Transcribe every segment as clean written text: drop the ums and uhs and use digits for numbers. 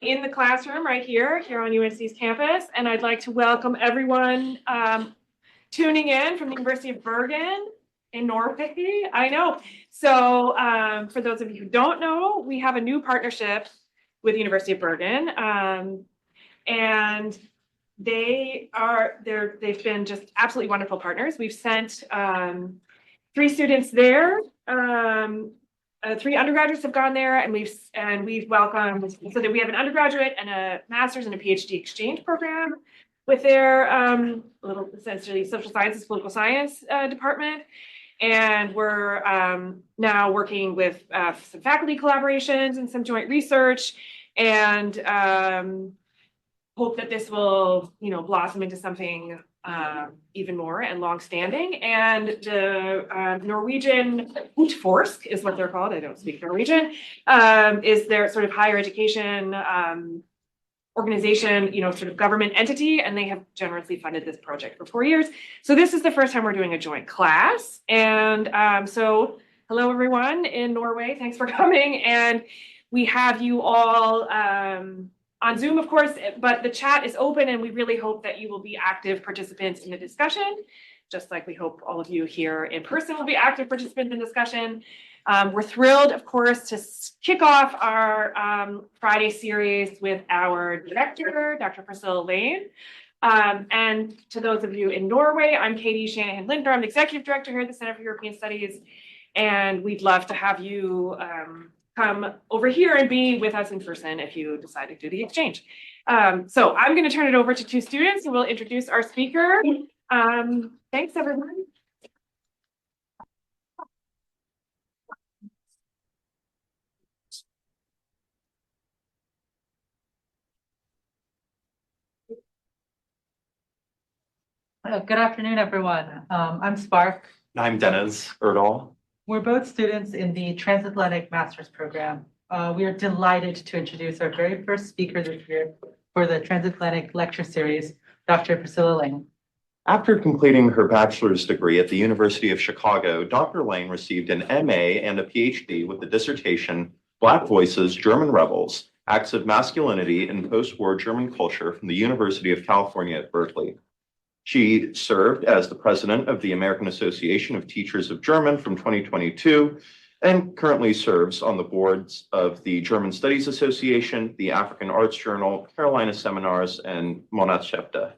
In the classroom right here on UNC's campus, and I'd like to welcome everyone tuning in from the University of Bergen in Norway. I know. So for those of you who don't know, we have a new partnership with the University of Bergen, and they've been just absolutely wonderful partners. We've sent 3 students there. 3 undergraduates have gone there, and we've welcomed, so that we have an undergraduate and a master's and a PhD exchange program with their little essentially social sciences, political science department. And we're now working with some faculty collaborations and some joint research, and hope that this will, blossom into something even more and long-standing. And the Norwegian Utforsk is what they're called. I don't speak Norwegian. Is their sort of higher education organization, sort of government entity, and they have generously funded this project for 4 years. So this is the first time we're doing a joint class. And so hello, everyone in Norway. Thanks for coming. And we have you all on Zoom, of course, but the chat is open, and we really hope that you will be active participants in the discussion, just like we hope all of you here in person will be active participants in discussion. We're thrilled, of course, to kick off our Friday series with our director, Dr. Priscilla Layne. And to those of you in Norway, I'm Katie Shanahan-Lindner. I'm the executive director here at the Center for European Studies, and we'd love to have you come over here and be with us in person if you decide to do the exchange. So I'm going to turn it over to 2 students who will introduce our speaker. Thanks, everyone. Good afternoon, everyone. I'm Spark. I'm Dennis Erdahl. We're both students in the Transatlantic Master's Program. We are delighted to introduce our very first speaker this year for the Transatlantic Lecture Series, Dr. Priscilla Layne. After completing her bachelor's degree at the University of Chicago, Dr. Layne received an MA and a PhD with the dissertation Black Voices, German Rebels, Acts of Masculinity in Post-War German Culture from the University of California at Berkeley. She served as the president of the American Association of Teachers of German from 2022 and currently serves on the boards of the German Studies Association, the African Arts Journal, Carolina Seminars, and Monatshefte.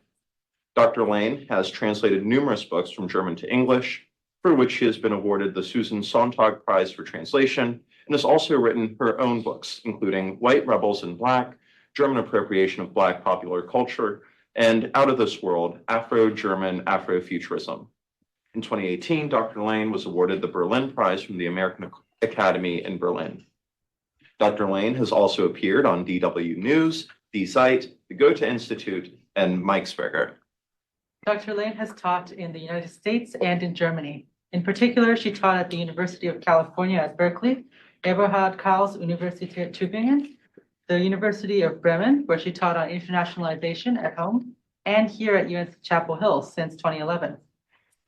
Dr. Layne has translated numerous books from German to English, for which she has been awarded the Susan Sontag Prize for Translation, and has also written her own books, including White Rebels in Black, German Appropriation of Black Popular Culture, and Out of This World, Afro-German Afrofuturism. In 2018, Dr. Layne was awarded the Berlin Prize from the American Academy in Berlin. Dr. Layne has also appeared on DW News, Die Zeit, the Goethe Institute, and Meixberger. Dr. Layne has taught in the United States and in Germany. In particular, she taught at the University of California at Berkeley, Eberhard Karls Universität Tübingen, the University of Bremen, where she taught on internationalization at home, and here at UNC Chapel Hill since 2011.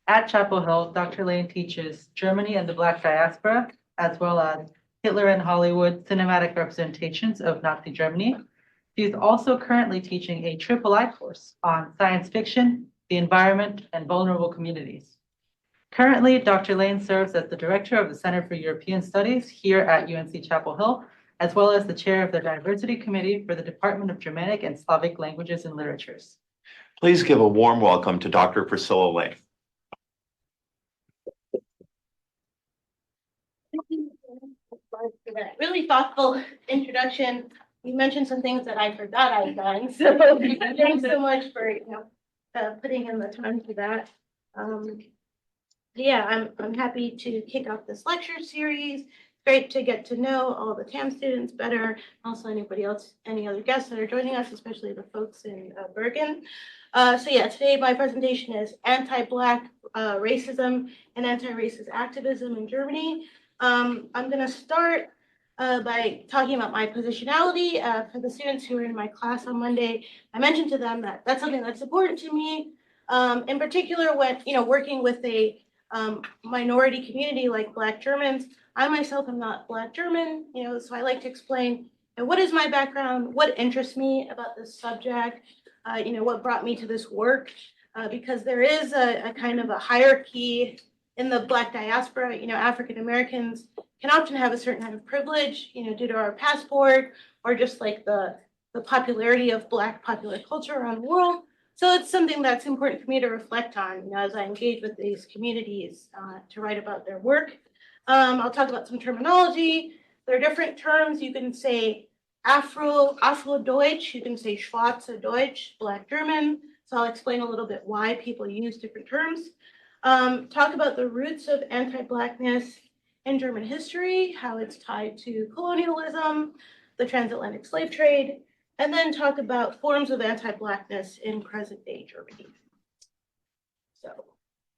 At Chapel Hill, Dr. Layne teaches Germany and the Black diaspora, as well as Hitler in Hollywood cinematic representations of Nazi Germany. She is also currently teaching a III course on science fiction, the environment, and vulnerable communities. Currently, Dr. Layne serves as the director of the Center for European Studies here at UNC Chapel Hill, as well as the chair of the Diversity Committee for the Department of Germanic and Slavic Languages and Literatures. Please give a warm welcome to Dr. Priscilla Layne. Thank you for that really thoughtful introduction. You mentioned some things that I forgot I'd done, so thanks so much for putting in the time for that. Yeah, I'm happy to kick off this lecture series. Great to get to know all the TAM students better. Also, anybody else, any other guests that are joining us, especially the folks in Bergen. So yeah, today my presentation is anti-Black racism and anti-racist activism in Germany. I'm going to start by talking about my positionality for the students who were in my class on Monday. I mentioned to them that that's something that's important to me, in particular when working with a minority community like Black Germans. I myself am not Black German, so I like to explain, and what is my background, what interests me about this subject, what brought me to this work, because there is a kind of a hierarchy in the Black diaspora. African Americans can often have a certain kind of privilege, due to our passport or just like the popularity of Black popular culture around the world. So it's something that's important for me to reflect on, as I engage with these communities to write about their work. I'll talk about some terminology. There are different terms. You can say Afro-Deutsch, you can say Schwarze-Deutsch, Black German. So I'll explain a little bit why people use different terms. Talk about the roots of anti-Blackness in German history, how it's tied to colonialism, the transatlantic slave trade, and then talk about forms of anti-Blackness in present-day Germany.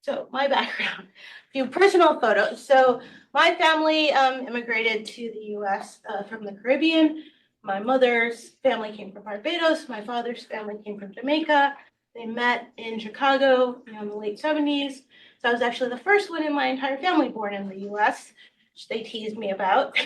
So my background, a few personal photos. So my family immigrated to the U.S. From the Caribbean. My mother's family came from Barbados. My father's family came from Jamaica. They met in Chicago, in the late 70s. So I was actually the first one in my entire family born in the U.S., which they teased me about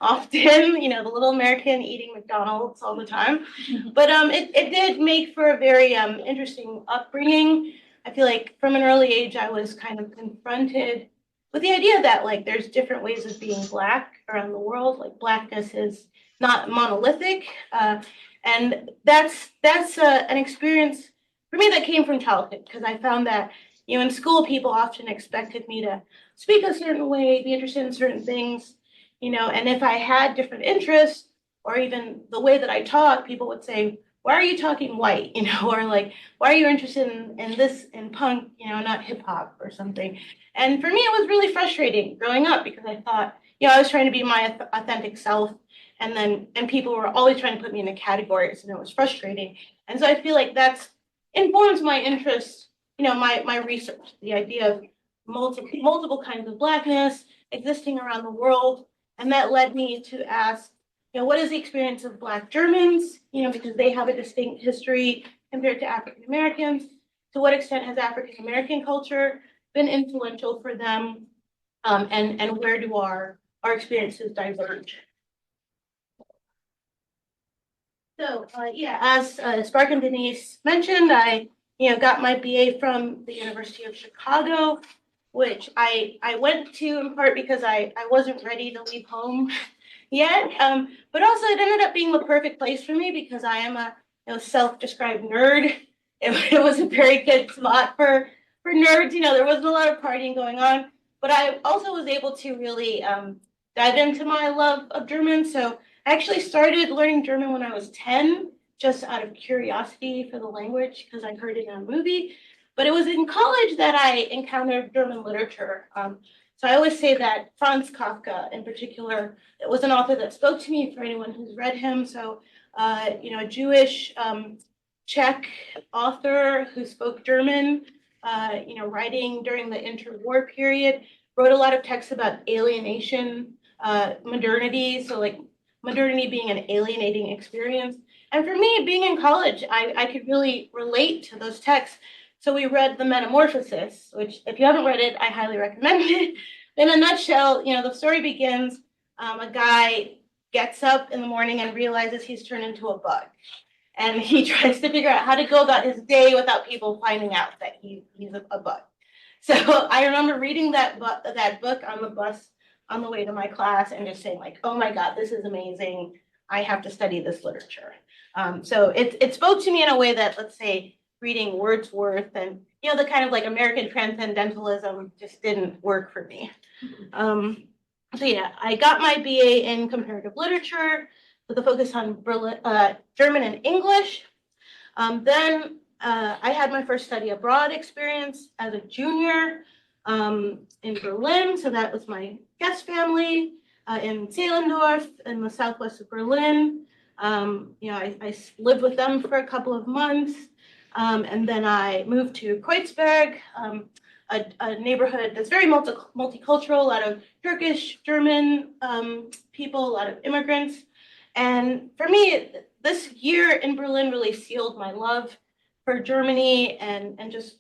often, the little American eating McDonald's all the time. But it did make for a very interesting upbringing. I feel like from an early age, I was kind of confronted with the idea that like there's different ways of being Black around the world. Like Blackness is not monolithic, and that's an experience for me that came from childhood, because I found that in school people often expected me to speak a certain way, be interested in certain things, and if I had different interests or even the way that I taught, people would say, why are you talking white, or like, why are you interested in this, in punk, not hip hop or something. And for me, it was really frustrating growing up, because I thought, I was trying to be my authentic self, and people were always trying to put me into categories, and it was frustrating. And so I feel like that's informs my interest, my research, the idea of multiple kinds of Blackness existing around the world. And that led me to ask, what is the experience of Black Germans, because they have a distinct history compared to African Americans. To what extent has African American culture been influential for them? And where do our experiences diverge? So as Spark and Denise mentioned, I got my BA from the University of Chicago, which I went to in part because I wasn't ready to leave home yet. But also it ended up being the perfect place for me, because I am a self-described nerd. It was a very good spot for nerds. There wasn't a lot of partying going on, but I also was able to really dive into my love of German. So I actually started learning German when I was 10, just out of curiosity for the language, because I heard it in a movie. But it was in college that I encountered German literature. So I always say that Franz Kafka, in particular, it was an author that spoke to me, for anyone who's read him. So, a Jewish Czech author who spoke German, writing during the interwar period, wrote a lot of texts about alienation, modernity. So like modernity being an alienating experience. And for me, being in college, I could really relate to those texts. So we read The Metamorphosis, which if you haven't read it, I highly recommend it. In a nutshell, the story begins, a guy gets up in the morning and realizes he's turned into a bug. And he tries to figure out how to go about his day without people finding out that he's a bug. So I remember reading that book on the bus on the way to my class and just saying like, oh my God, this is amazing. I have to study this literature. So it spoke to me in a way that, let's say, reading Wordsworth and, the kind of like American transcendentalism just didn't work for me. So yeah, I got my BA in comparative literature with a focus on German and English. Then I had my first study abroad experience as a junior in Berlin. So that was my guest family in Zehlendorf in the southwest of Berlin. I lived with them for a couple of months. And then I moved to Kreuzberg, a neighborhood that's very multicultural, a lot of Turkish, German people, a lot of immigrants. And for me, this year in Berlin really sealed my love for Germany and just,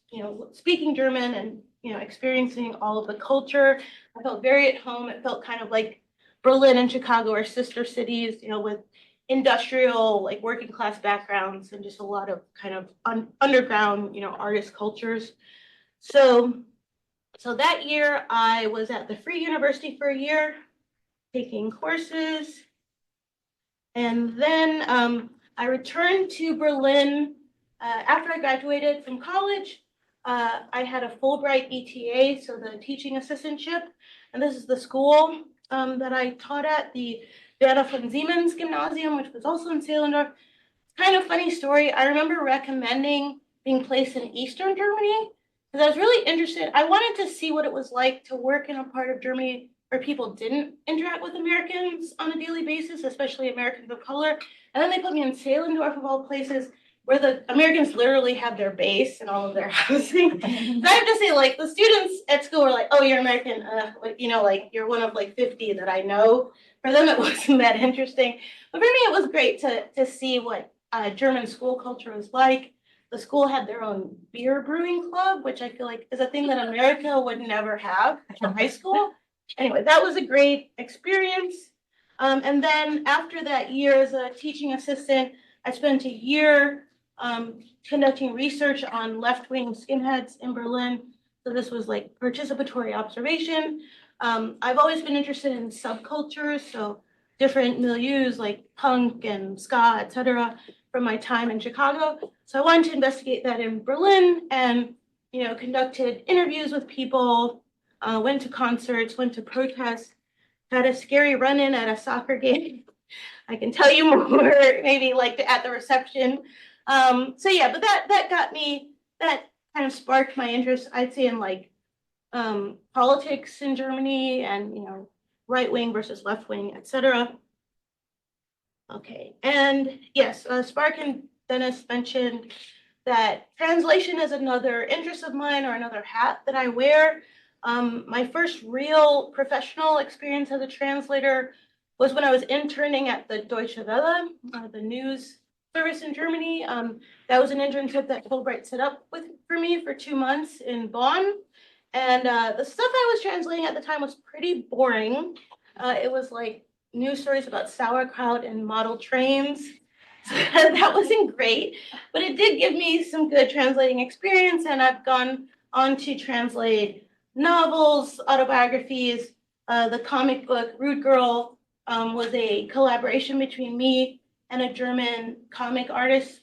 speaking German and, experiencing all of the culture. I felt very at home. It felt kind of like Berlin and Chicago are sister cities, with industrial, like working class backgrounds and just a lot of kind of underground, artist cultures. So that year I was at the Free University for a year taking courses. And then I returned to Berlin after I graduated from college. I had a Fulbright ETA, so the teaching assistantship. And this is the school that I taught at, the Werner von Siemens Gymnasium, which was also in Zehlendorf. Kind of funny story. I remember recommending being placed in Eastern Germany because I was really interested. I wanted to see what it was like to work in a part of Germany where people didn't interact with Americans on a daily basis, especially Americans of color. And then they put me in Zehlendorf of all places, where the Americans literally have their base and all of their housing. So I have to say, like, the students at school were like, "Oh, you're American, like you're one of like 50 that I know." For them, it wasn't that interesting. But for me, it was great to see what German school culture was like. The school had their own beer brewing club, which I feel like is a thing that America would never have in high school. Anyway, that was a great experience. And then after that year as a teaching assistant, I spent a year conducting research on left-wing skinheads in Berlin. So this was like participatory observation. I've always been interested in subcultures, so different milieus like punk and ska, etc., from my time in Chicago. So I wanted to investigate that in Berlin and, conducted interviews with people, went to concerts, went to protests, had a scary run-in at a soccer game. I can tell you more, maybe like at the reception. But that got me, that kind of sparked my interest, I'd say, in like politics in Germany and, right wing versus left wing, etc. Okay, and yes, Spark and Dennis mentioned that translation is another interest of mine or another hat that I wear. My first real professional experience as a translator was when I was interning at the Deutsche Welle, the news service in Germany. That was an internship that Fulbright set up for me for 2 months in Bonn. And the stuff I was translating at the time was pretty boring. It was like news stories about sauerkraut and model trains. So that wasn't great, but it did give me some good translating experience, and I've gone on to translate novels, autobiographies. The comic book Rude Girl was a collaboration between me and a German comic artist,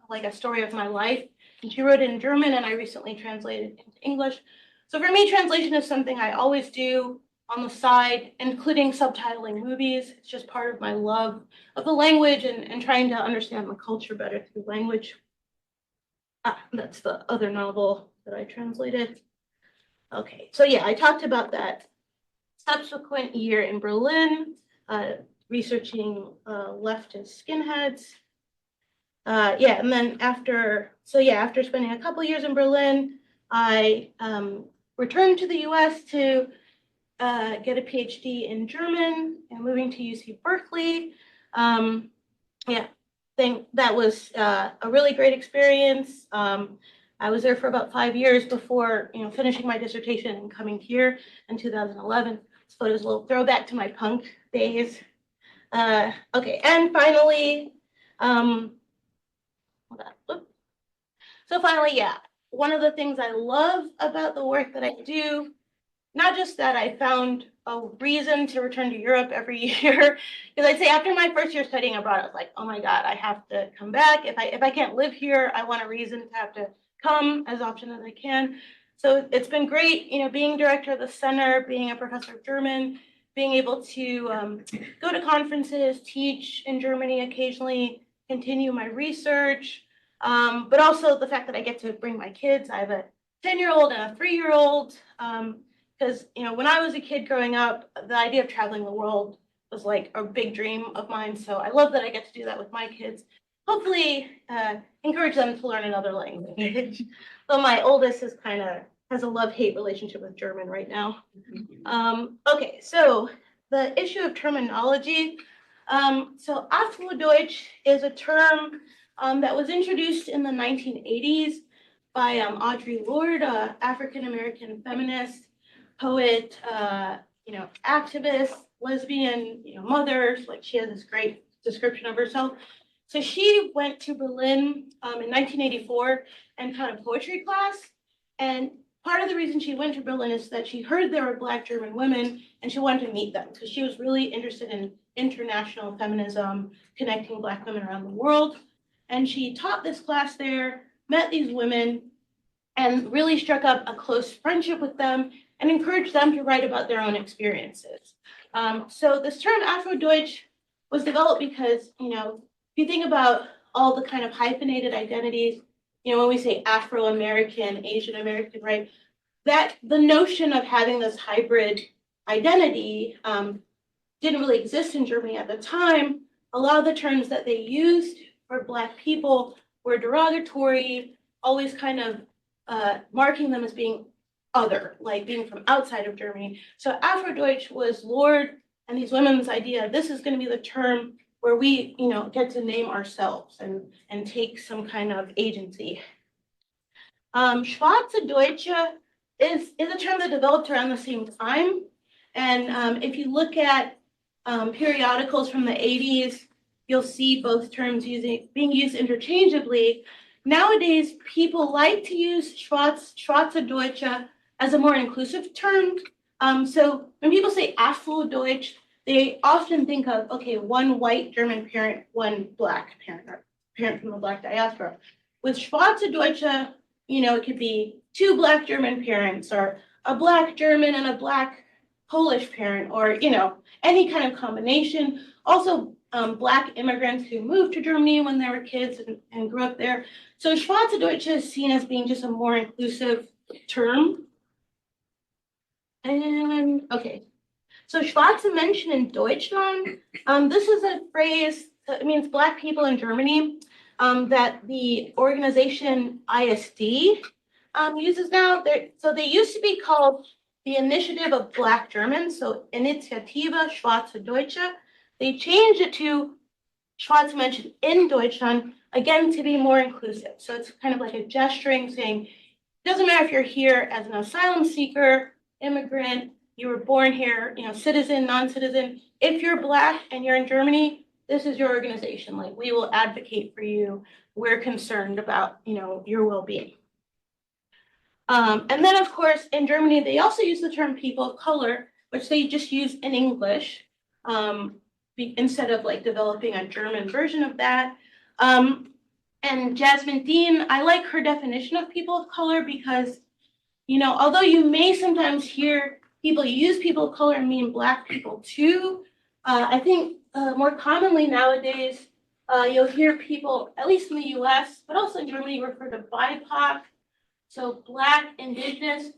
like a story of my life. And she wrote it in German, and I recently translated it into English. So for me, translation is something I always do on the side, including subtitling movies. It's just part of my love of the language and trying to understand the culture better through language. That's the other novel that I translated. Okay, so yeah, I talked about that subsequent year in Berlin, researching leftist skinheads. And then after spending a couple years in Berlin, I returned to the US to get a PhD in German and moving to UC Berkeley. Think that was a really great experience. I was there for about 5 years before, finishing my dissertation and coming here in 2011. So it was a little throwback to my punk days. Okay, and finally, one of the things I love about the work that I do, not just that I found a reason to return to Europe every year, because I'd say after my first year studying abroad, I was like, oh my God, I have to come back. If I can't live here, I want a reason to have to come as often as I can. So it's been great, being director of the center, being a professor of German, being able to go to conferences, teach in Germany occasionally, continue my research, but also the fact that I get to bring my kids. I have a 10-year-old and a 3-year-old. Because, when I was a kid growing up, the idea of traveling the world was like a big dream of mine. So I love that I get to do that with my kids. Hopefully, encourage them to learn another language. So my oldest has a love-hate relationship with German right now. Okay, so the issue of terminology. So Afrodeutsch is a term that was introduced in the 1980s by Audre Lorde, an African-American feminist, poet, activist, lesbian, mother. Like, she has this great description of herself. So she went to Berlin in 1984 and taught a poetry class. And part of the reason she went to Berlin is that she heard there were Black German women and she wanted to meet them because she was really interested in international feminism, connecting Black women around the world. And she taught this class there, met these women, and really struck up a close friendship with them and encouraged them to write about their own experiences. So this term Afro-Deutsch was developed because, you know, if you think about all the kind of hyphenated identities, you know, when we say Afro-American, Asian American, right, that the notion of having this hybrid identity didn't really exist in Germany at the time. A lot of the terms that they used for Black people were derogatory, always kind of marking them as being other, like being from outside of Germany. So Afro-Deutsch was Lord and these women's idea, this is going to be the term where we, you know, get to name ourselves and take some kind of agency. Schwarze Deutsche is a term that developed around the same time. And if you look at periodicals from the 80s, you'll see both terms being used interchangeably. Nowadays, people like to use Schwarze Deutsche as a more inclusive term. So when people say Afro-Deutsch, they often think of, okay, one white German parent, one Black parent, or parent from the Black diaspora. With Schwarze Deutsche, you know, it could be two Black German parents, or a Black German and a Black Polish parent, or, you know, any kind of combination. Also, Black immigrants who moved to Germany when they were kids and grew up there. So Schwarze Deutsche is seen as being just a more inclusive term. And okay, so Schwarze Menschen in Deutschland. This is a phrase that means Black people in Germany that the organization ISD uses now. So they used to be called the Initiative of Black Germans, so Initiative Schwarze Deutsche. They changed it to Schwarze Menschen in Deutschland, again, to be more inclusive. So it's kind of like a gesturing saying, it doesn't matter if you're here as an asylum seeker, immigrant, you were born here, you know, citizen, non-citizen. If you're Black and you're in Germany, this is your organization. Like, we will advocate for you. We're concerned about, you know, your well-being. And then, of course, in Germany, they also use the term people of color, which they just use in English instead of like developing a German version of that. And Jasmine Dean, I like her definition of people of color because, you know, although you may sometimes hear people use people of color and mean Black people too, I think more commonly nowadays, you'll hear people, at least in the US, but also in Germany, refer to BIPOC, so Black, Indigenous,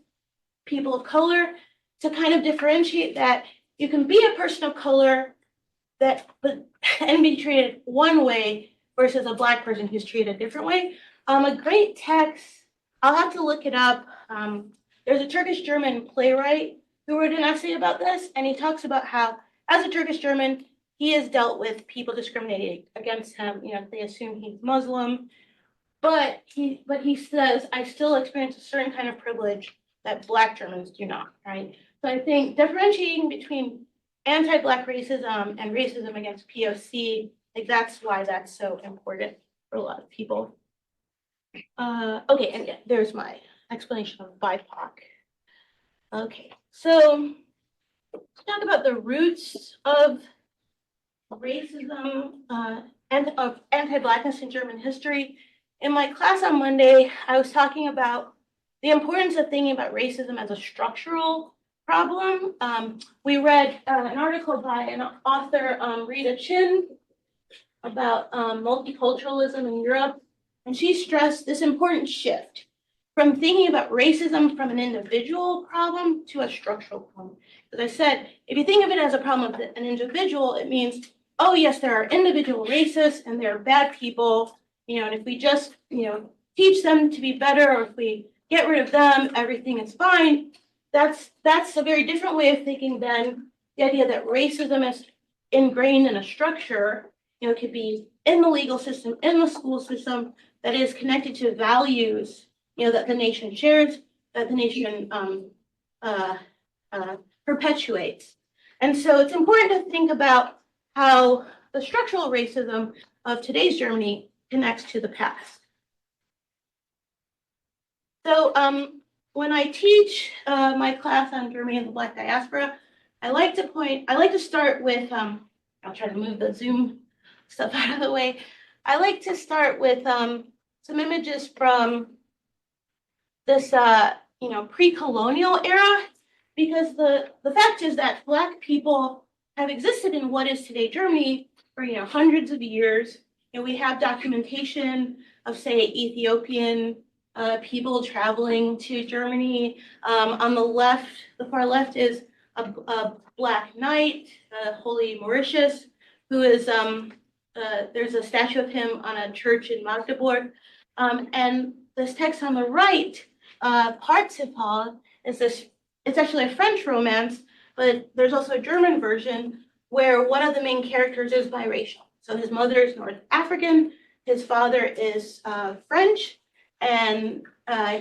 people of color, to kind of differentiate that you can be a person of color and be treated one way versus a Black person who's treated a different way. A great text, I'll have to look it up. There's a Turkish-German playwright who wrote an essay about this, and he talks about how, as a Turkish-German, he has dealt with people discriminating against him. You know, they assume he's Muslim, but he says, I still experience a certain kind of privilege that Black Germans do not, right? So I think differentiating between anti-Black racism and racism against POC, like that's why that's so important for a lot of people. Okay, and yeah, there's my explanation of BIPOC. Okay, so let's talk about the roots of racism and of anti-Blackness in German history. In my class on Monday, I was talking about the importance of thinking about racism as a structural problem. We read an article by an author, Rita Chin, about multiculturalism in Europe, and she stressed this important shift from thinking about racism from an individual problem to a structural problem. As I said, if you think of it as a problem of an individual, it means, oh yes, there are individual racists and there are bad people, you know, and if we just, you know, teach them to be better, or if we get rid of them, everything is fine. That's a very different way of thinking than the idea that racism is ingrained in a structure. You know, it could be in the legal system, in the school system, that is connected to values, you know, that the nation shares, that the nation perpetuates. And so it's important to think about how the structural racism of today's Germany connects to the past. So when I teach my class on Germany and the Black diaspora, I like to start with, I'll try to move the Zoom stuff out of the way. I like to start with some images from this, pre-colonial era, because the fact is that Black people have existed in what is today Germany for, hundreds of years. We have documentation of, say, Ethiopian people traveling to Germany. On the left, the far left is a Black Knight, Holy Mauritius, who is, there's a statue of him on a church in Magdeburg. And this text on the right, Parsifal, is this, it's actually a French romance, but there's also a German version where one of the main characters is biracial. So his mother is North African, his father is French, and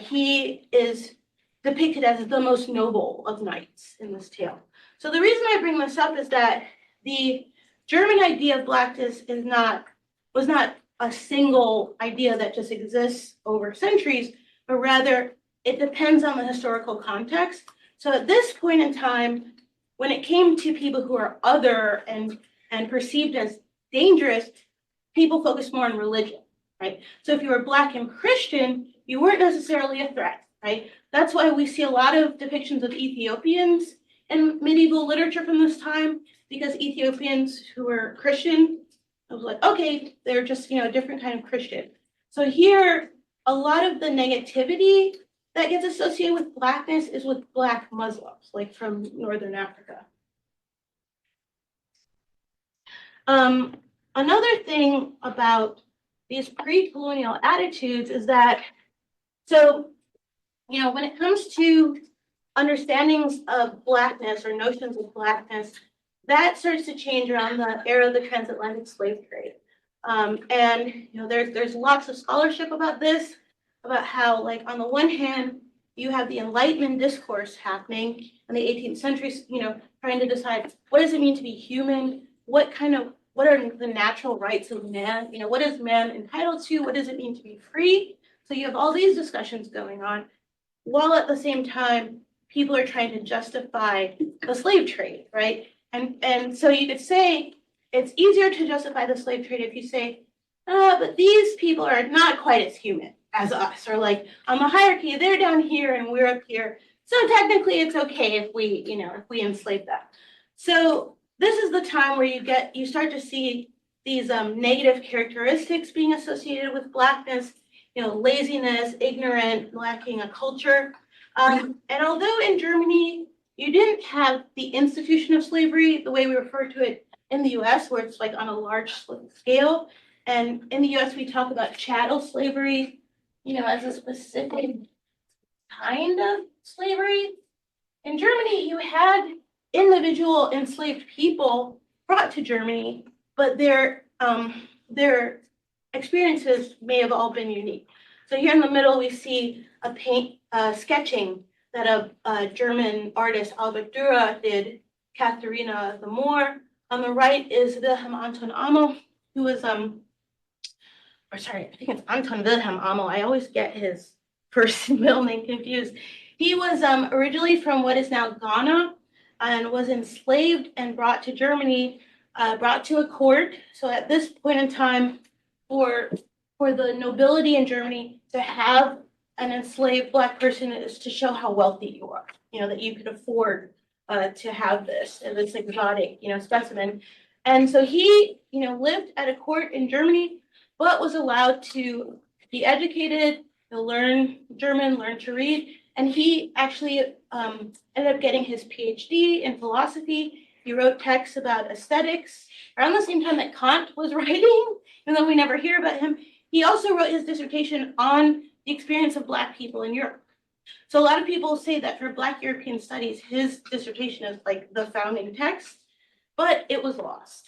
he is depicted as the most noble of knights in this tale. So the reason I bring this up is that the German idea of Blackness was not a single idea that just exists over centuries, but rather it depends on the historical context. So at this point in time, when it came to people who are other and perceived as dangerous, people focused more on religion, right? So if you were Black and Christian, you weren't necessarily a threat, right? That's why we see a lot of depictions of Ethiopians in medieval literature from this time, because Ethiopians who were Christian, it was like, okay, they're just, a different kind of Christian. So here, a lot of the negativity that gets associated with Blackness is with Black Muslims, like from Northern Africa. Another thing about these pre-colonial attitudes is that, so, when it comes to understandings of Blackness or notions of Blackness, that starts to change around the era of the transatlantic slave trade. And there's lots of scholarship about this, about how, like, on the one hand, you have the Enlightenment discourse happening in the 18th century, trying to decide what does it mean to be human, what are the natural rights of man, what is man entitled to, what does it mean to be free? So you have all these discussions going on, while at the same time, people are trying to justify the slave trade, right? And so you could say it's easier to justify the slave trade if you say, but these people are not quite as human as us, or like on the hierarchy, they're down here and we're up here. So technically it's okay if we enslave them. So this is the time where you start to see these negative characteristics being associated with Blackness, laziness, ignorant, lacking a culture. And although in Germany, you didn't have the institution of slavery the way we refer to it in the US, where it's like on a large scale. And in the US, we talk about chattel slavery, as a specific kind of slavery. In Germany, you had individual enslaved people brought to Germany, but their experiences may have all been unique. So here in the middle, we see a sketching that a German artist, Albert Dürer, did, Katharina the Moor. On the right is Wilhelm Anton Amel, who was, I think it's Anton Wilhelm Amel. I always get his first and middle name confused. He was originally from what is now Ghana and was enslaved and brought to Germany, brought to a court. So at this point in time, for the nobility in Germany to have an enslaved Black person is to show how wealthy you are, that you could afford to have this exotic, specimen. And so he, lived at a court in Germany, but was allowed to be educated, to learn German, learn to read. And he actually ended up getting his PhD in philosophy. He wrote texts about aesthetics around the same time that Kant was writing, even though we never hear about him. He also wrote his dissertation on the experience of Black people in Europe. So a lot of people say that for Black European studies, his dissertation is like the founding text, but it was lost.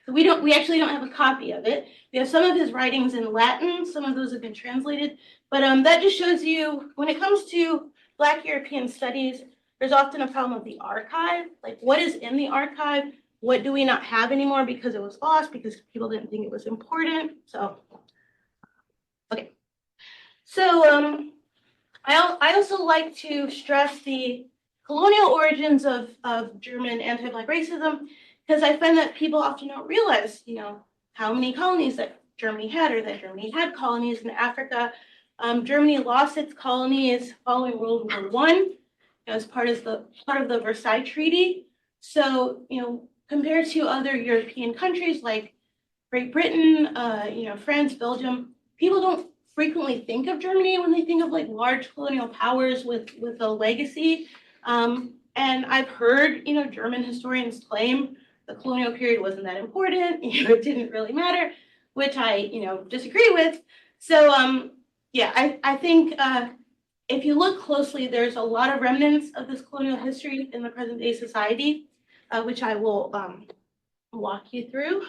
So we actually don't have a copy of it. We have some of his writings in Latin, some of those have been translated, but that just shows you, when it comes to Black European studies, there's often a problem with the archive, like what is in the archive what do we not have anymore because it was lost, because people didn't think it was important. So, okay. So I also like to stress the colonial origins of German anti-Black racism, because I find that people often don't realize, how many colonies that Germany had, or that Germany had colonies in Africa. Germany lost its colonies following World War I as part of the Versailles Treaty. So, compared to other European countries like Great Britain, France, Belgium, people don't frequently think of Germany when they think of like large colonial powers with a legacy. And I've heard, German historians claim the colonial period wasn't that important, it didn't really matter, which I, disagree with. So, yeah, I think if you look closely, there's a lot of remnants of this colonial history in the present day society, which I will walk you through.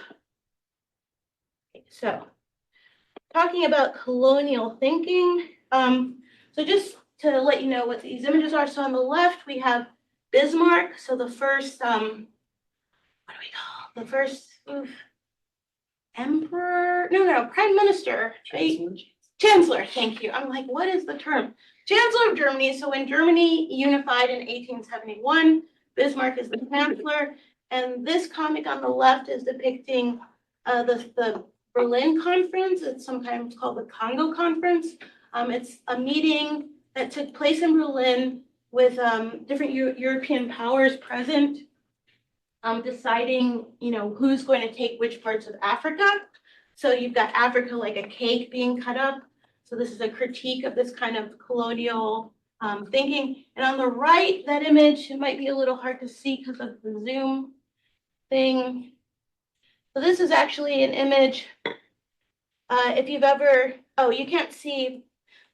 So, talking about colonial thinking, so just to let you know what these images are. So on the left, we have Bismarck. So the first, what do we call the first emperor? No, prime minister, right? Chancellor, thank you. I'm like, what is the term? Chancellor of Germany. So when Germany unified in 1871, Bismarck is the chancellor. And this comic on the left is depicting the Berlin Conference. It's sometimes called the Congo Conference. It's a meeting that took place in Berlin with different European powers present, deciding, who's going to take which parts of Africa. So you've got Africa like a cake being cut up. So this is a critique of this kind of colonial thinking. And on the right, that image, it might be a little hard to see because of the zoom thing. So this is actually an image. If you've ever, you can't see,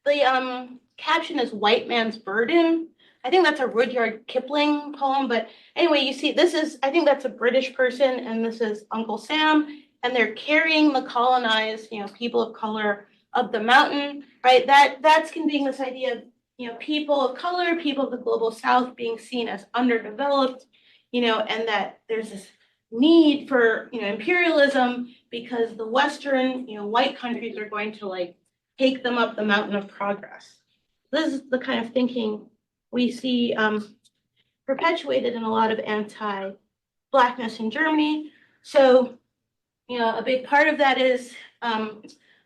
the caption is "White Man's Burden." I think that's a Rudyard Kipling poem, but anyway, you see, I think that's a British person, and this is Uncle Sam, and they're carrying the colonized, people of color up the mountain, right? That's conveying this idea of, people of color, people of the global South being seen as underdeveloped, and that there's this need for, imperialism because the Western, white countries are going to like take them up the mountain of progress. This is the kind of thinking we see perpetuated in a lot of anti-Blackness in Germany. So, a big part of that is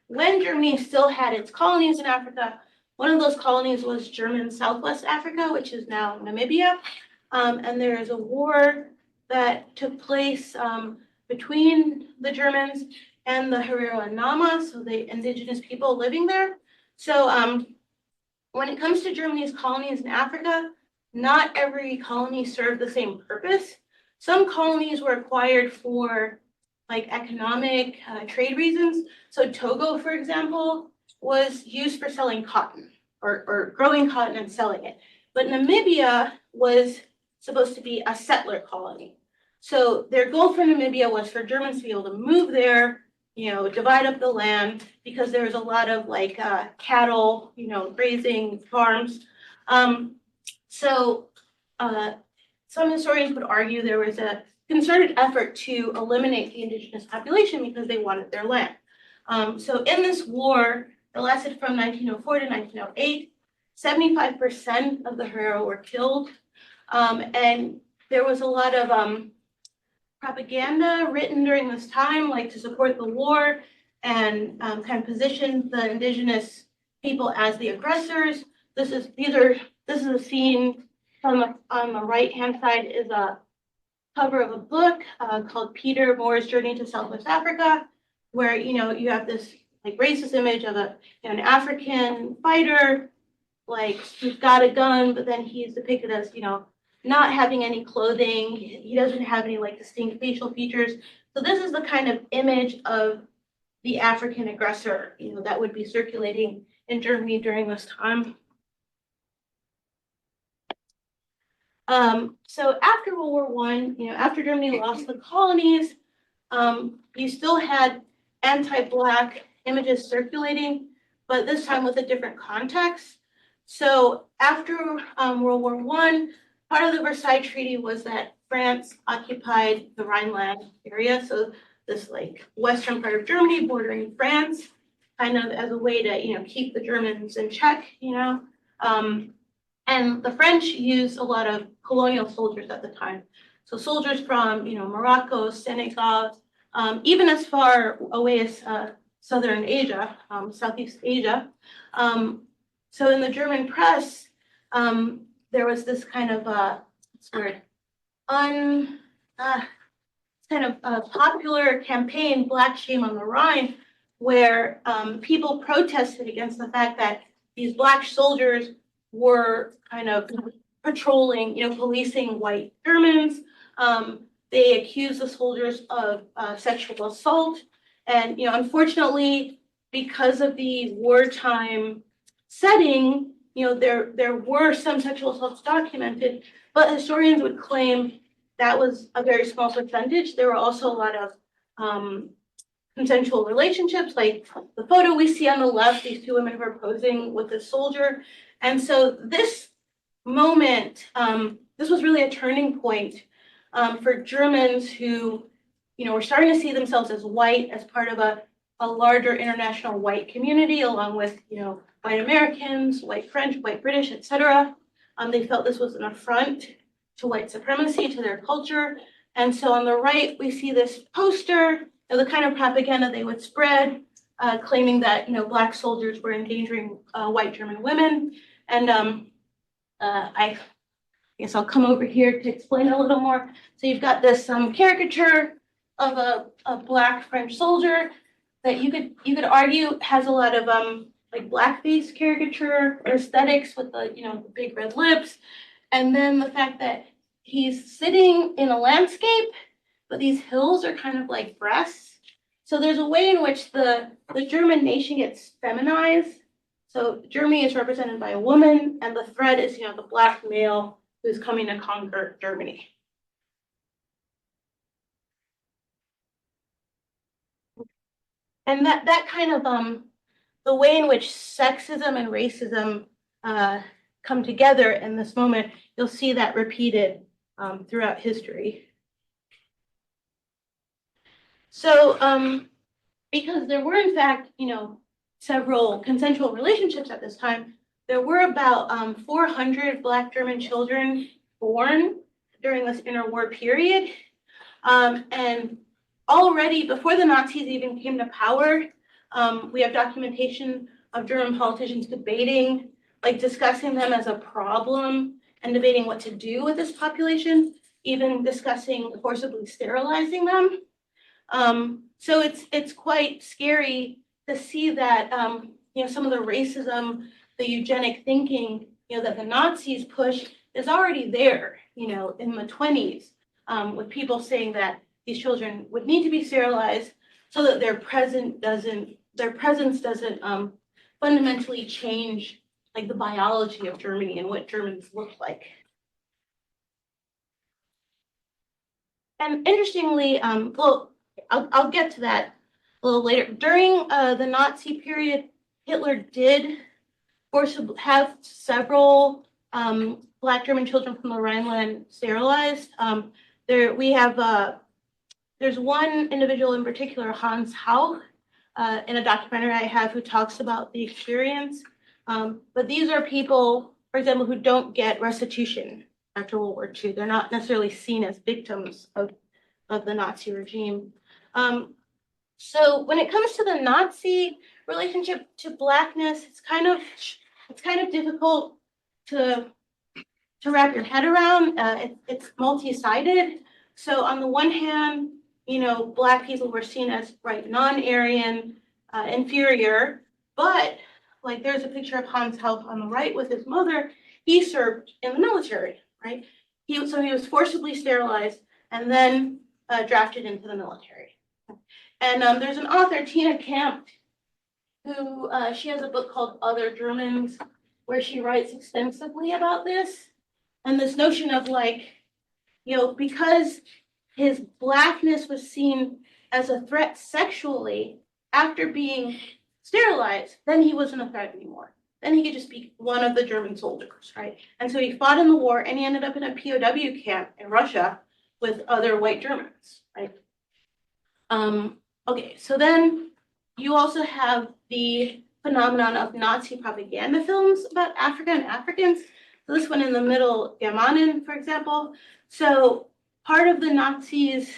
when Germany still had its colonies in Africa, one of those colonies was German Southwest Africa, which is now Namibia. And there is a war that took place between the Germans and the Herero and Nama, so the indigenous people living there. So when it comes to Germany's colonies in Africa, not every colony served the same purpose. Some colonies were acquired for like economic trade reasons. So Togo, for example, was used for selling cotton or growing cotton and selling it. But Namibia was supposed to be a settler colony. So their goal for Namibia was for Germans to be able to move there, divide up the land, because there was a lot of like cattle, grazing farms. So some historians would argue there was a concerted effort to eliminate the indigenous population because they wanted their land. So in this war that lasted from 1904 to 1908, 75% of the Herero were killed. And there was a lot of propaganda written during this time, like to support the war and kind of position the indigenous people as the aggressors. This is a scene on the right-hand side is a cover of a book called Peter Moore's Journey to Southwest Africa, where you have this like racist image of an African fighter, like who's got a gun, but then he's depicted as not having any clothing. He doesn't have any like distinct facial features. So this is the kind of image of the African aggressor, that would be circulating in Germany during this time. So after World War I, after Germany lost the colonies, you still had anti-Black images circulating, but this time with a different context. So after World War I, part of the Versailles Treaty was that France occupied the Rhineland area, so this like western part of Germany bordering France, kind of as a way to, keep the Germans in check, And the French used a lot of colonial soldiers at the time. So soldiers from, Morocco, Senegal, even as far away as Southern Asia, Southeast Asia. So in the German press, there was this kind of, kind of a popular campaign, Black Shame on the Rhine, where people protested against the fact that these Black soldiers were kind of patrolling, policing white Germans. They accused the soldiers of sexual assault. And, unfortunately, because of the wartime setting, there were some sexual assaults documented, but historians would claim that was a very small percentage. There were also a lot of consensual relationships, like the photo we see on the left, these two women who are posing with this soldier. And so this moment, this was really a turning point for Germans who, were starting to see themselves as white, as part of a larger international white community, along with, white Americans, white French, white British, etc. They felt this was an affront to white supremacy, to their culture. And so on the right, we see this poster of the kind of propaganda they would spread, claiming that, Black soldiers were endangering white German women. And I guess I'll come over here to explain a little more. So you've got this caricature of a Black French soldier that you could argue has a lot of like blackface caricature or aesthetics with the the big red lips, and then the fact that he's sitting in a landscape, but these hills are kind of like breasts. So there's a way in which the German nation gets feminized. So Germany is represented by a woman, and the thread is the Black male who's coming to conquer Germany. And that kind of the way in which sexism and racism come together in this moment, you'll see that repeated throughout history. So because there were in fact, several consensual relationships at this time, there were about 400 Black German children born during this interwar period. And already before the Nazis even came to power, we have documentation of German politicians debating, like discussing them as a problem and debating what to do with this population, even discussing forcibly sterilizing them. So it's quite scary to see that some of the racism, the eugenic thinking, that the Nazis pushed is already there, in the 20s, with people saying that these children would need to be sterilized so that their presence doesn't fundamentally change like the biology of Germany and what Germans look like. And interestingly, well, I'll get to that a little later. During the Nazi period, Hitler did forcibly have several Black German children from the Rhineland sterilized. There's one individual in particular, Hans Hauch, in a documentary I have, who talks about the experience. But these are people, for example, who don't get restitution after World War II. They're not necessarily seen as victims of the Nazi regime. So when it comes to the Nazi relationship to Blackness, it's kind of difficult to wrap your head around. It's multi-sided. So on the one hand, Black people were seen as non-Aryan, inferior, but like there's a picture of Hans Hauch on the right with his mother. He served in the military, right? He was forcibly sterilized and then drafted into the military. And there's an author, Tina Camp, who she has a book called Other Germans, where she writes extensively about this and this notion of because his Blackness was seen as a threat sexually after being sterilized, then he wasn't a threat anymore. Then he could just be one of the German soldiers, right? And so he fought in the war and he ended up in a POW camp in Russia. with other white Germans, right? Okay, so then you also have the phenomenon of Nazi propaganda films about Africa and Africans. So this one in the middle, Germanen, for example. So part of the Nazis'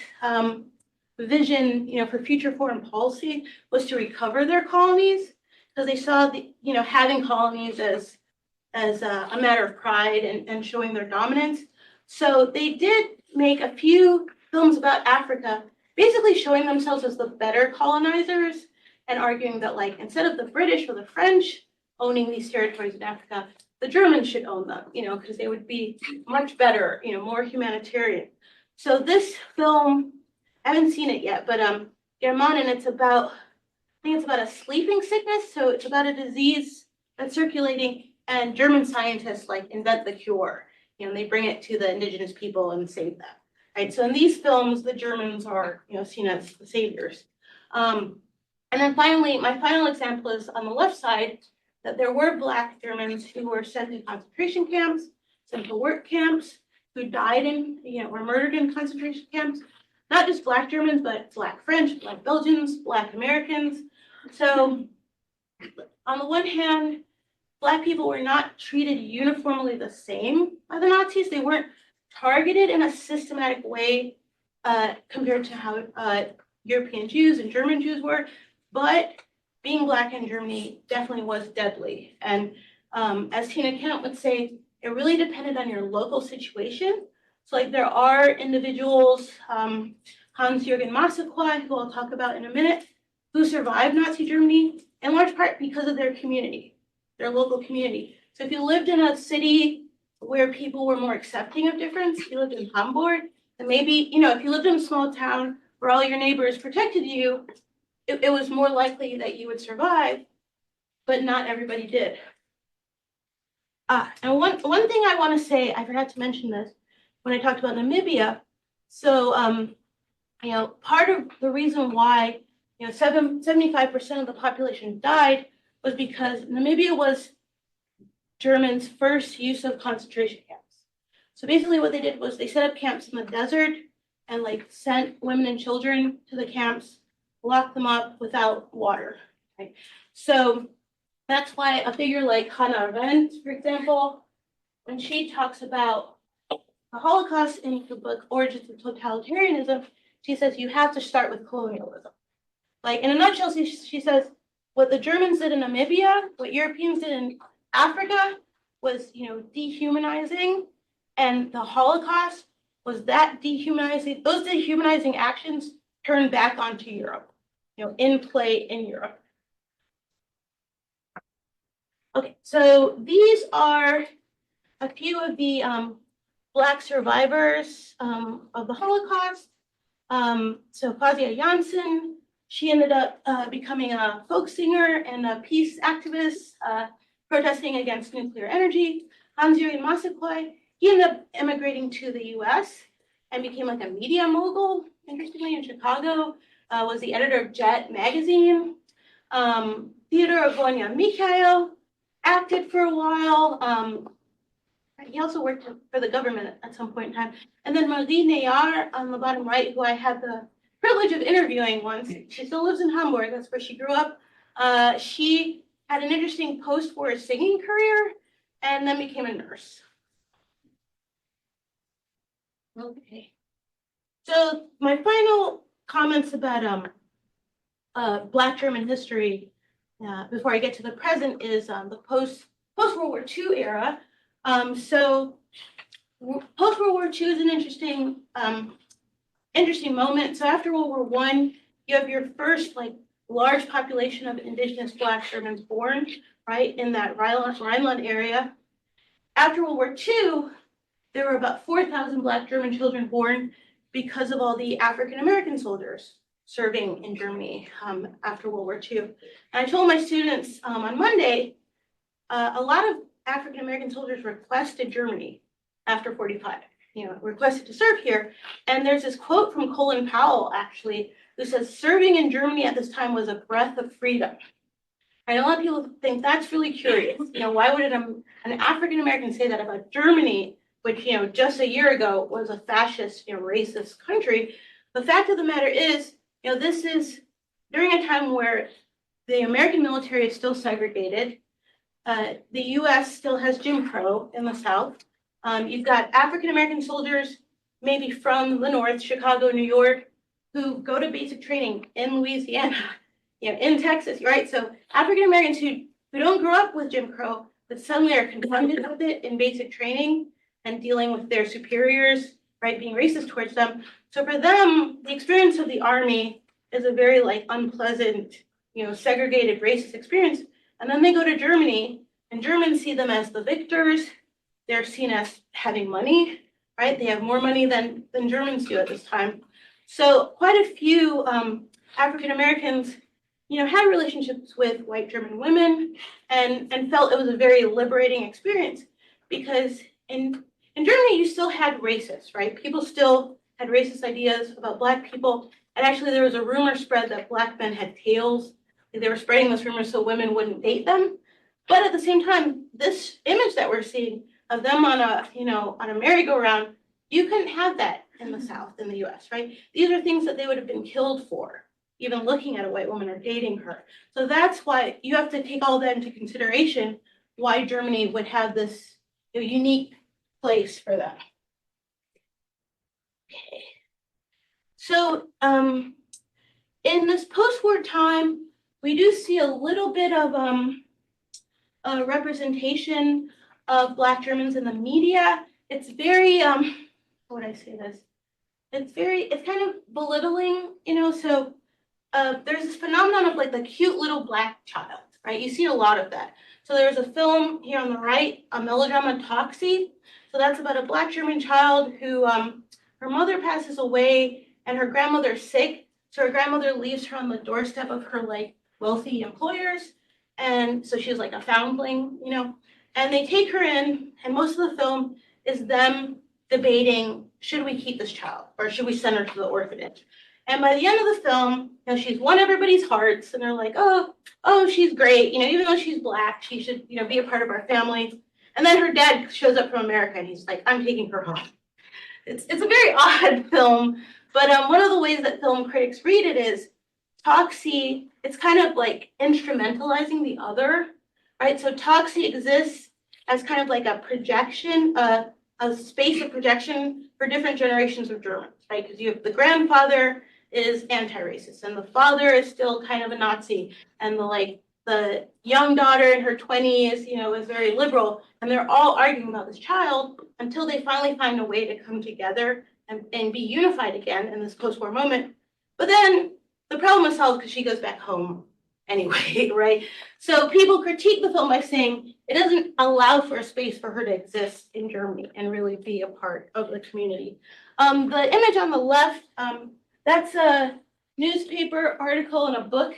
vision, for future foreign policy was to recover their colonies because they saw having colonies as a matter of pride and showing their dominance. So they did make a few films about Africa, basically showing themselves as the better colonizers and arguing that, like, instead of the British or the French owning these territories in Africa, the Germans should own them, because they would be much better, more humanitarian. So this film, I haven't seen it yet, but Germanen, I think it's about a sleeping sickness. So it's about a disease that's circulating, and German scientists like invent the cure. And they bring it to the indigenous people and save them. Right. So in these films, the Germans are seen as the saviors. And then finally, my final example is on the left side, that there were Black Germans who were sent to concentration camps, sent to work camps, who died in, were murdered in concentration camps. Not just Black Germans, but Black French, Black Belgians, Black Americans. So on the one hand, Black people were not treated uniformly the same by the Nazis. They weren't targeted in a systematic way compared to how European Jews and German Jews were. But being Black in Germany definitely was deadly. And as Tina Kent would say, it really depended on your local situation. So like there are individuals, Hans-Jürgen Massaquoi, who I'll talk about in a minute, who survived Nazi Germany in large part because of their community, their local community. So if you lived in a city where people were more accepting of difference, if you lived in Hamburg, then maybe, if you lived in a small town where all your neighbors protected you, it was more likely that you would survive, but not everybody did. And one thing I want to say, I forgot to mention this when I talked about Namibia. So, part of the reason why, 75% of the population died was because Namibia was Germans' first use of concentration camps. So basically what they did was they set up camps in the desert and sent women and children to the camps, locked them up without water. Right? So that's why a figure like Hannah Arendt, for example, when she talks about the Holocaust in the book Origins of Totalitarianism, she says you have to start with colonialism. In a nutshell, she says what the Germans did in Namibia, what Europeans did in Africa was, dehumanizing, and the Holocaust was that dehumanizing, those dehumanizing actions turned back onto Europe, in play in Europe. Okay, so these are a few of the Black survivors of the Holocaust. So Fazia Janssen, she ended up becoming a folk singer and a peace activist, protesting against nuclear energy. Hans-Jürgen Massaquoi, he ended up immigrating to the US and became a media mogul, interestingly, in Chicago, was the editor of Jet magazine. Theodore Agonia Mikhail acted for a while. He also worked for the government at some point in time. And then Marie Nayar on the bottom right, who I had the privilege of interviewing once. She still lives in Hamburg. That's where she grew up. She had an interesting post-war singing career and then became a nurse. Okay. So my final comments about Black German history before I get to the present is the post-World War II era. So post-World War II is an interesting moment. So after World War I, you have your first large population of indigenous Black Germans born, right, in that Rhineland area. After World War II, there were about 4,000 Black German children born because of all the African American soldiers serving in Germany after World War II. And I told my students on Monday, a lot of African American soldiers requested Germany after 45, requested to serve here. And there's this quote from Colin Powell, actually, who says, serving in Germany at this time was a breath of freedom. And a lot of people think that's really curious. Why would an African American say that about Germany which, just a year ago was a fascist, racist country. The fact of the matter is, this is during a time where the American military is still segregated. The US still has Jim Crow in the South. You've got African-American soldiers, maybe from the North, Chicago, New York, who go to basic training in Louisiana, in Texas, right? So African-Americans who don't grow up with Jim Crow, but suddenly are confronted with it in basic training and dealing with their superiors, right, being racist towards them. So for them, the experience of the Army is a very unpleasant, segregated racist experience. And then they go to Germany, and Germans see them as the victors. They're seen as having money, right? They have more money than Germans do at this time. So quite a few African Americans, had relationships with white German women and felt it was a very liberating experience because in Germany, you still had racists, right? People still had racist ideas about Black people. And actually, there was a rumor spread that Black men had tails. They were spreading this rumor so women wouldn't date them. But at the same time, this image that we're seeing of them on a merry-go-round, you couldn't have that in the South, in the US, right? These are things that they would have been killed for, even looking at a white woman or dating her. So that's why you have to take all that into consideration, why Germany would have this unique place for them. Okay. So in this post-war time, we do see a little bit of a representation of Black Germans in the media. It's very, how would I say this? It's kind of belittling, so there's this phenomenon of the cute little Black child, right? You see a lot of that. So there's a film here on the right, a melodrama, Toxie. So that's about a Black German child who, her mother passes away and her grandmother's sick. So her grandmother leaves her on the doorstep of her wealthy employers. And so she's a foundling, and they take her in, and most of the film is them debating, should we keep this child or should we send her to the orphanage? And by the end of the film, she's won everybody's hearts and they're like, oh, she's great. Even though she's Black, she should, be a part of our family. And then her dad shows up from America and he's like, I'm taking her home. It's a very odd film, but one of the ways that film critics read it is Toxie, it's kind of instrumentalizing the other, right? So Toxie exists as kind of a projection, a space of projection for different generations of Germans, right? Because you have the grandfather is anti-racist and the father is still kind of a Nazi and the young daughter in her 20s, is very liberal, and they're all arguing about this child until they finally find a way to come together and be unified again in this post-war moment. But then the problem is solved because she goes back home anyway, right? So people critique the film by saying it doesn't allow for a space for her to exist in Germany and really be a part of the community. The image on the left, that's a newspaper article and a book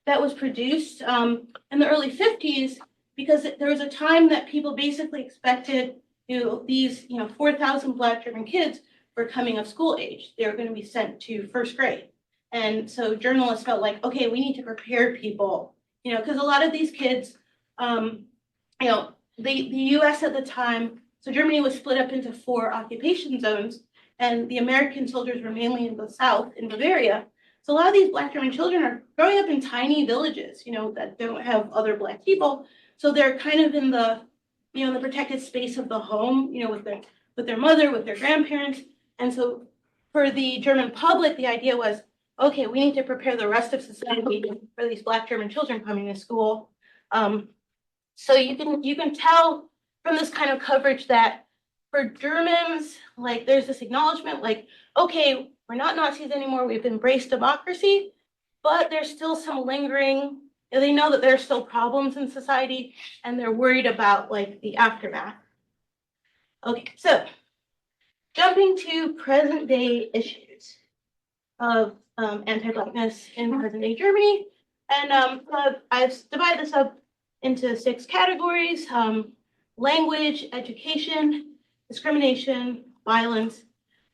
that was produced in the early 50s because there was a time that people basically expected these 4,000 Black German kids were coming of school age. They were going to be sent to first grade. And so journalists felt like, okay, we need to prepare people, because a lot of these kids, the US at the time, so Germany was split up into 4 occupation zones, and the American soldiers were mainly in the South, in Bavaria. So a lot of these Black German children are growing up in tiny villages, that don't have other Black people. So they're kind of in the, in the protected space of the home, with their mother, with their grandparents. And so for the German public, the idea was, okay, we need to prepare the rest of society for these Black German children coming to school. So you can tell from this kind of coverage that for Germans, there's this acknowledgement, okay, we're not Nazis anymore, we've embraced democracy, but there's still some lingering, they know that there are still problems in society, and they're worried about the aftermath. Okay, so jumping to present day issues of anti-Blackness in present day Germany. And I've divided this up into 6 categories: language, education, discrimination, violence,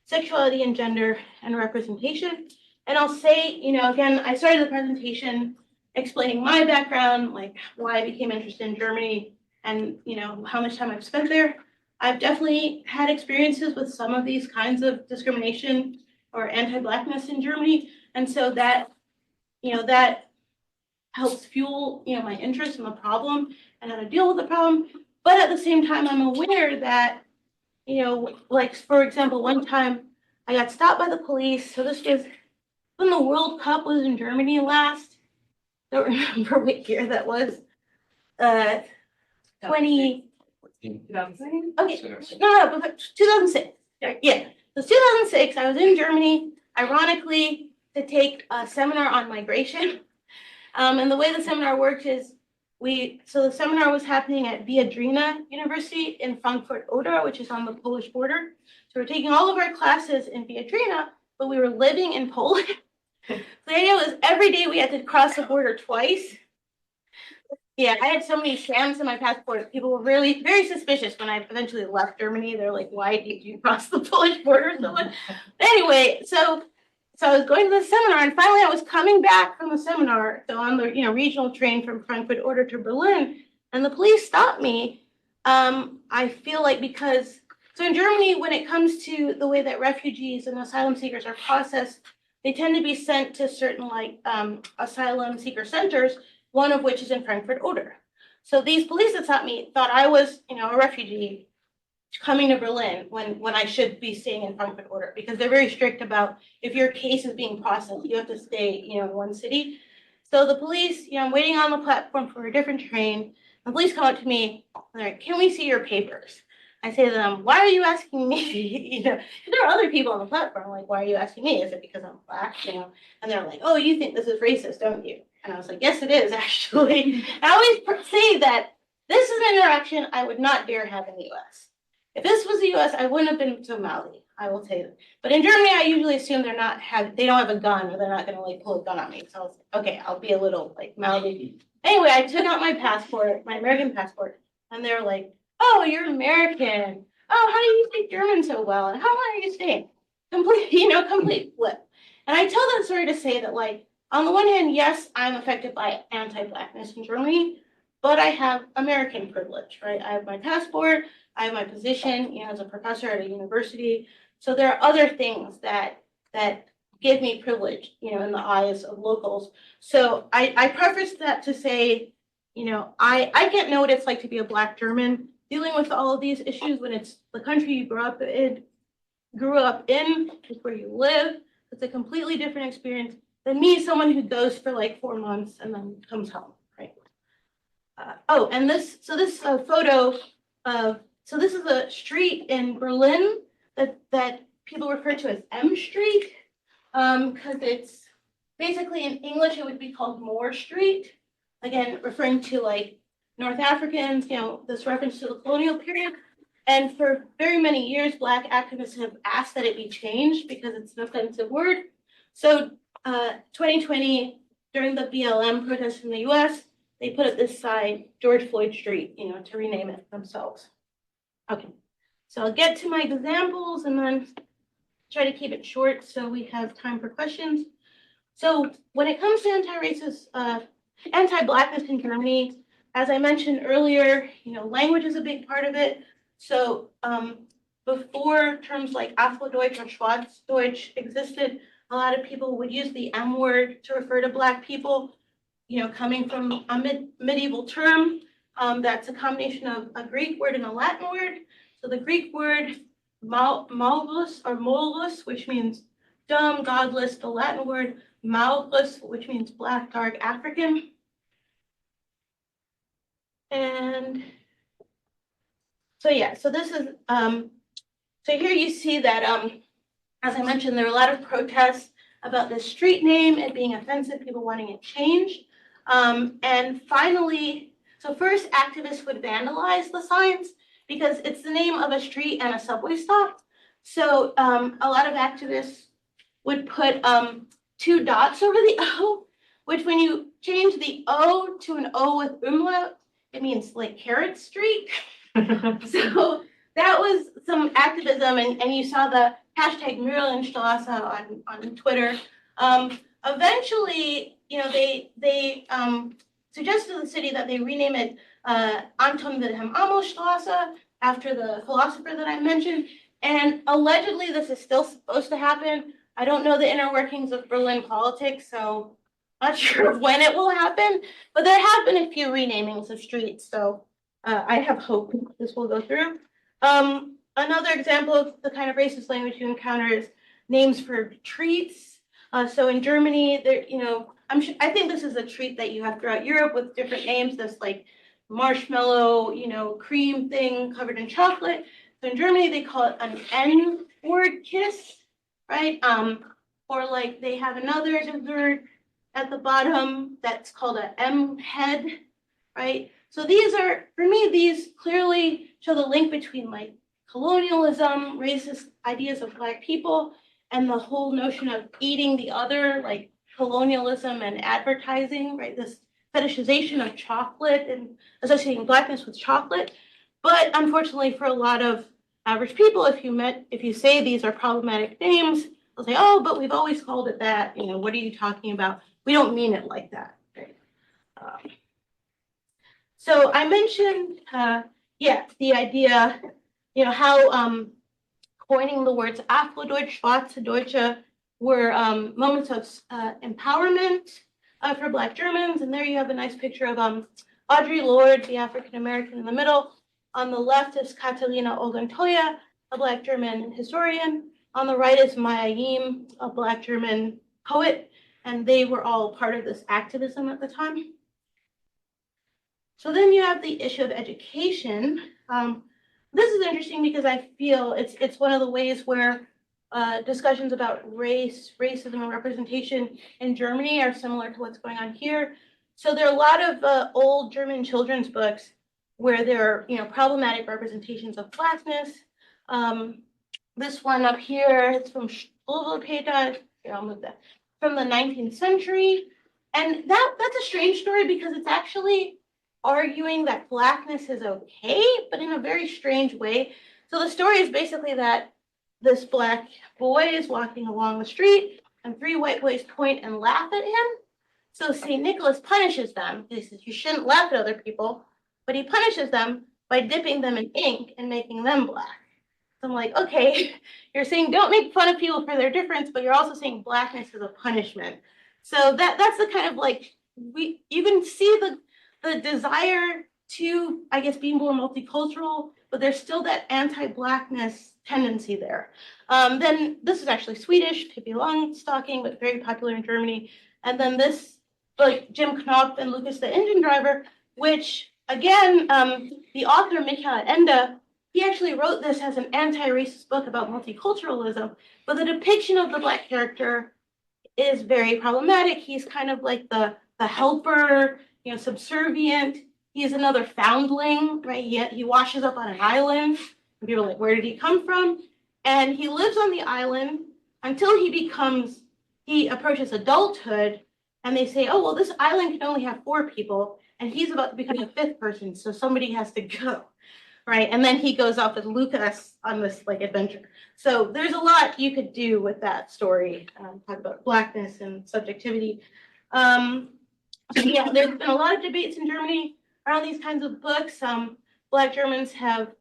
sexuality and gender, and representation. And I'll say, again, I started the presentation explaining my background, why I became interested in Germany and, how much time I've spent there. I've definitely had experiences with some of these kinds of discrimination or anti-Blackness in Germany. And so that, that helps fuel, my interest in the problem and how to deal with the problem. But at the same time, I'm aware that, like, for example, one time I got stopped by the police. So this was when the World Cup was in Germany last. Don't remember what year that was. 20. Okay, no, but 2006. Yeah, so 2006, I was in Germany, ironically, to take a seminar on migration. And the way the seminar worked is so the seminar was happening at Viadrina University in Frankfurt Oder, which is on the Polish border. So we're taking all of our classes in Viadrina, but we were living in Poland. So the idea was every day we had to cross the border twice. Yeah, I had so many stamps in my passport. People were really very suspicious when I eventually left Germany. They're like, "Why did you cross the Polish border so much?" Anyway, so I was going to the seminar, and finally I was coming back from the seminar, so on the regional train from Frankfurt Oder to Berlin, and the police stopped me. I feel like because so in Germany, when it comes to the way that refugees and asylum seekers are processed, they tend to be sent to certain asylum seeker centers, one of which is in Frankfurt Oder. So these police that stopped me thought I was, a refugee coming to Berlin when I should be staying in Frankfurt Oder, because they're very strict about if your case is being processed, you have to stay, in one city. So the police, I'm waiting on the platform for a different train. The police come up to me, and they're like, "Can we see your papers?" I say to them, "Why are you asking me?" There are other people on the platform. Like, "Why are you asking me? Is it because I'm Black?" And they're like, "Oh, you think this is racist, don't you?" And I was like, "Yes, it is, actually." I always say that this is an interaction I would not dare have in the US. If this was the US, I wouldn't have been so mouthy, I will tell you. But in Germany, I usually assume they don't have a gun, or they're not gonna pull a gun on me. So I was like, okay, I'll be a little mouthy. Anyway, I took out my passport, my American passport, and they were like, "Oh, you're American. Oh, how do you speak German so well? And how long are you staying?" Complete flip. And I tell that story to say that, on the one hand, yes, I'm affected by anti-Blackness in Germany, but I have American privilege, right? I have my passport, I have my position, as a professor at a university. So there are other things that give me privilege, in the eyes of locals. So I preface that to say, I can't know what it's like to be a Black German dealing with all of these issues when it's the country you grew up in, is where you live. It's a completely different experience than me, someone who goes for 4 months and then comes home, right? And this photo of, so this is a street in Berlin that people refer to as M Street, because it's basically in English it would be called Moore Street, again referring to North Africans, this reference to the colonial period. And for very many years, Black activists have asked that it be changed because it's an offensive word. So 2020, during the BLM protests in the US, they put up this sign, George Floyd Street, to rename it themselves. Okay, so I'll get to my examples and then try to keep it short so we have time for questions. So when it comes to anti-racist, anti-Blackness in Germany, as I mentioned earlier, language is a big part of it. So before terms like Afrodeutsch or Schwarzdeutsch existed, a lot of people would use the M word to refer to Black people, coming from a medieval term that's a combination of a Greek word and a Latin word. So the Greek word malvus or molvus, which means dumb, godless. The Latin word malvus, which means Black, dark, African. And so yeah, so this is, so here you see that, as I mentioned, there were a lot of protests about this street name, it being offensive, people wanting it changed. And finally, so first activists would vandalize the signs because it's the name of a street and a subway stop. So a lot of activists would put 2 dots over the O, which when you change the O to an O with umlaut, it means Carrot Street. So that was some activism, and you saw the hashtag Murlenstraße on Twitter. Eventually, they suggested to the city that they rename it Anton Wilhelm Amos Straße after the philosopher that I mentioned. And allegedly, this is still supposed to happen. I don't know the inner workings of Berlin politics, so not sure when it will happen, but there have been a few renamings of streets, so I have hope this will go through. Another example of the kind of racist language you encounter is names for treats. So in Germany, there, I think this is a treat that you have throughout Europe with different names. This like marshmallow, cream thing covered in chocolate. So in Germany, they call it an N-word kiss, right? Or like they have another dessert at the bottom that's called a M-head, right? So these are, for me, these clearly show the link between like colonialism, racist ideas of Black people, and the whole notion of eating the other, like colonialism and advertising, right? This fetishization of chocolate and associating Blackness with chocolate. But unfortunately, for a lot of average people, if you say these are problematic names, they'll say, oh, but we've always called it that. What are you talking about? We don't mean it like that. Right? So I mentioned, the idea, how coining the words Afrodeutsch, Schwarze Deutsche were moments of empowerment for Black Germans. And there you have a nice picture of Audre Lorde, the African American in the middle. On the left is Catalina Oguntoya, a Black German historian. On the right is Maya Yim, a Black German poet. And they were all part of this activism at the time. So then you have the issue of education. This is interesting because I feel it's one of the ways where discussions about racism, and representation in Germany are similar to what's going on here. So there are a lot of old German children's books where there are problematic representations of Blackness. This one up here, it's from Struwwelpeter. Here, I'll move that. From the 19th century. And that's a strange story because it's actually arguing that Blackness is okay, but in a very strange way. So the story is basically that this Black boy is walking along the street and 3 white boys point and laugh at him. So St. Nicholas punishes them. He says, you shouldn't laugh at other people, but he punishes them by dipping them in ink and making them black. So I'm like, okay, you're saying don't make fun of people for their difference, but you're also saying Blackness is a punishment. So that's the kind of like, you can see the desire to, I guess, be more multicultural, but there's still that anti-Blackness tendency there. Then this is actually Swedish, Pippi Longstocking, but very popular in Germany. And then this, like Jim Knopf and Lucas the Engine Driver, which again, the author Michael Ende, he actually wrote this as an anti-racist book about multiculturalism, but the depiction of the Black character is very problematic. He's kind of like the helper, subservient. He's another foundling, right? He washes up on an island. And people are like, where did he come from? And he lives on the island until he approaches adulthood. And they say, oh, well, this island can only have 4 people. And he's about to become the 5th person. So somebody has to go, right? And then he goes off with Lucas on this like adventure. So there's a lot you could do with that story. Talk about Blackness and subjectivity. Yeah, there's been a lot of debates in Germany around these kinds of books. Black Germans have,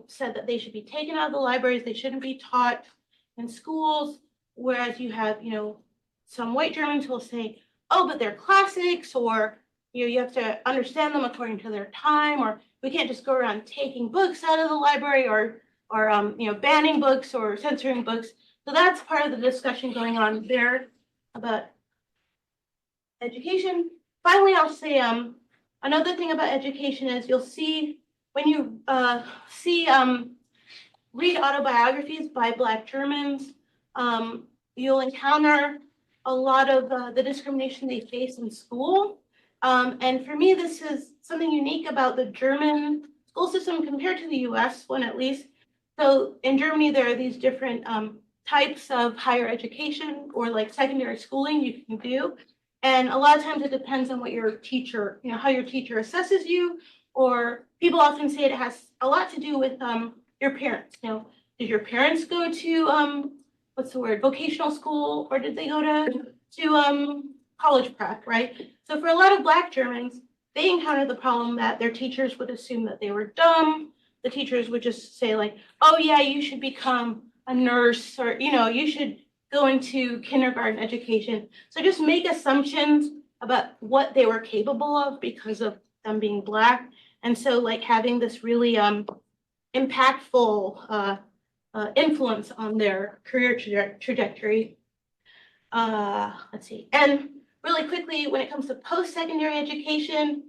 said that they should be taken out of the libraries. They shouldn't be taught in schools. Whereas you have, some white Germans who will say, oh, but they're classics, or, you have to understand them according to their time, or we can't just go around taking books out of the library or banning books or censoring books. So that's part of the discussion going on there about education. Finally, I'll say another thing about education is you'll see when you read autobiographies by Black Germans, you'll encounter a lot of the discrimination they face in school. And for me, this is something unique about the German school system compared to the US one, at least. So in Germany, there are these different types of higher education or like secondary schooling you can do. And a lot of times it depends on what your teacher, how your teacher assesses you, or people often say it has a lot to do with your parents. Did your parents go to, vocational school, or did they go to college prep, right? So for a lot of Black Germans, they encountered the problem that their teachers would assume that they were dumb, the teachers would just say like, oh yeah, you should become a nurse, or, you should go into kindergarten education. So just make assumptions about what they were capable of because of them being Black. And so like having this really impactful influence on their career trajectory. Let's see. And really quickly, when it comes to post-secondary education,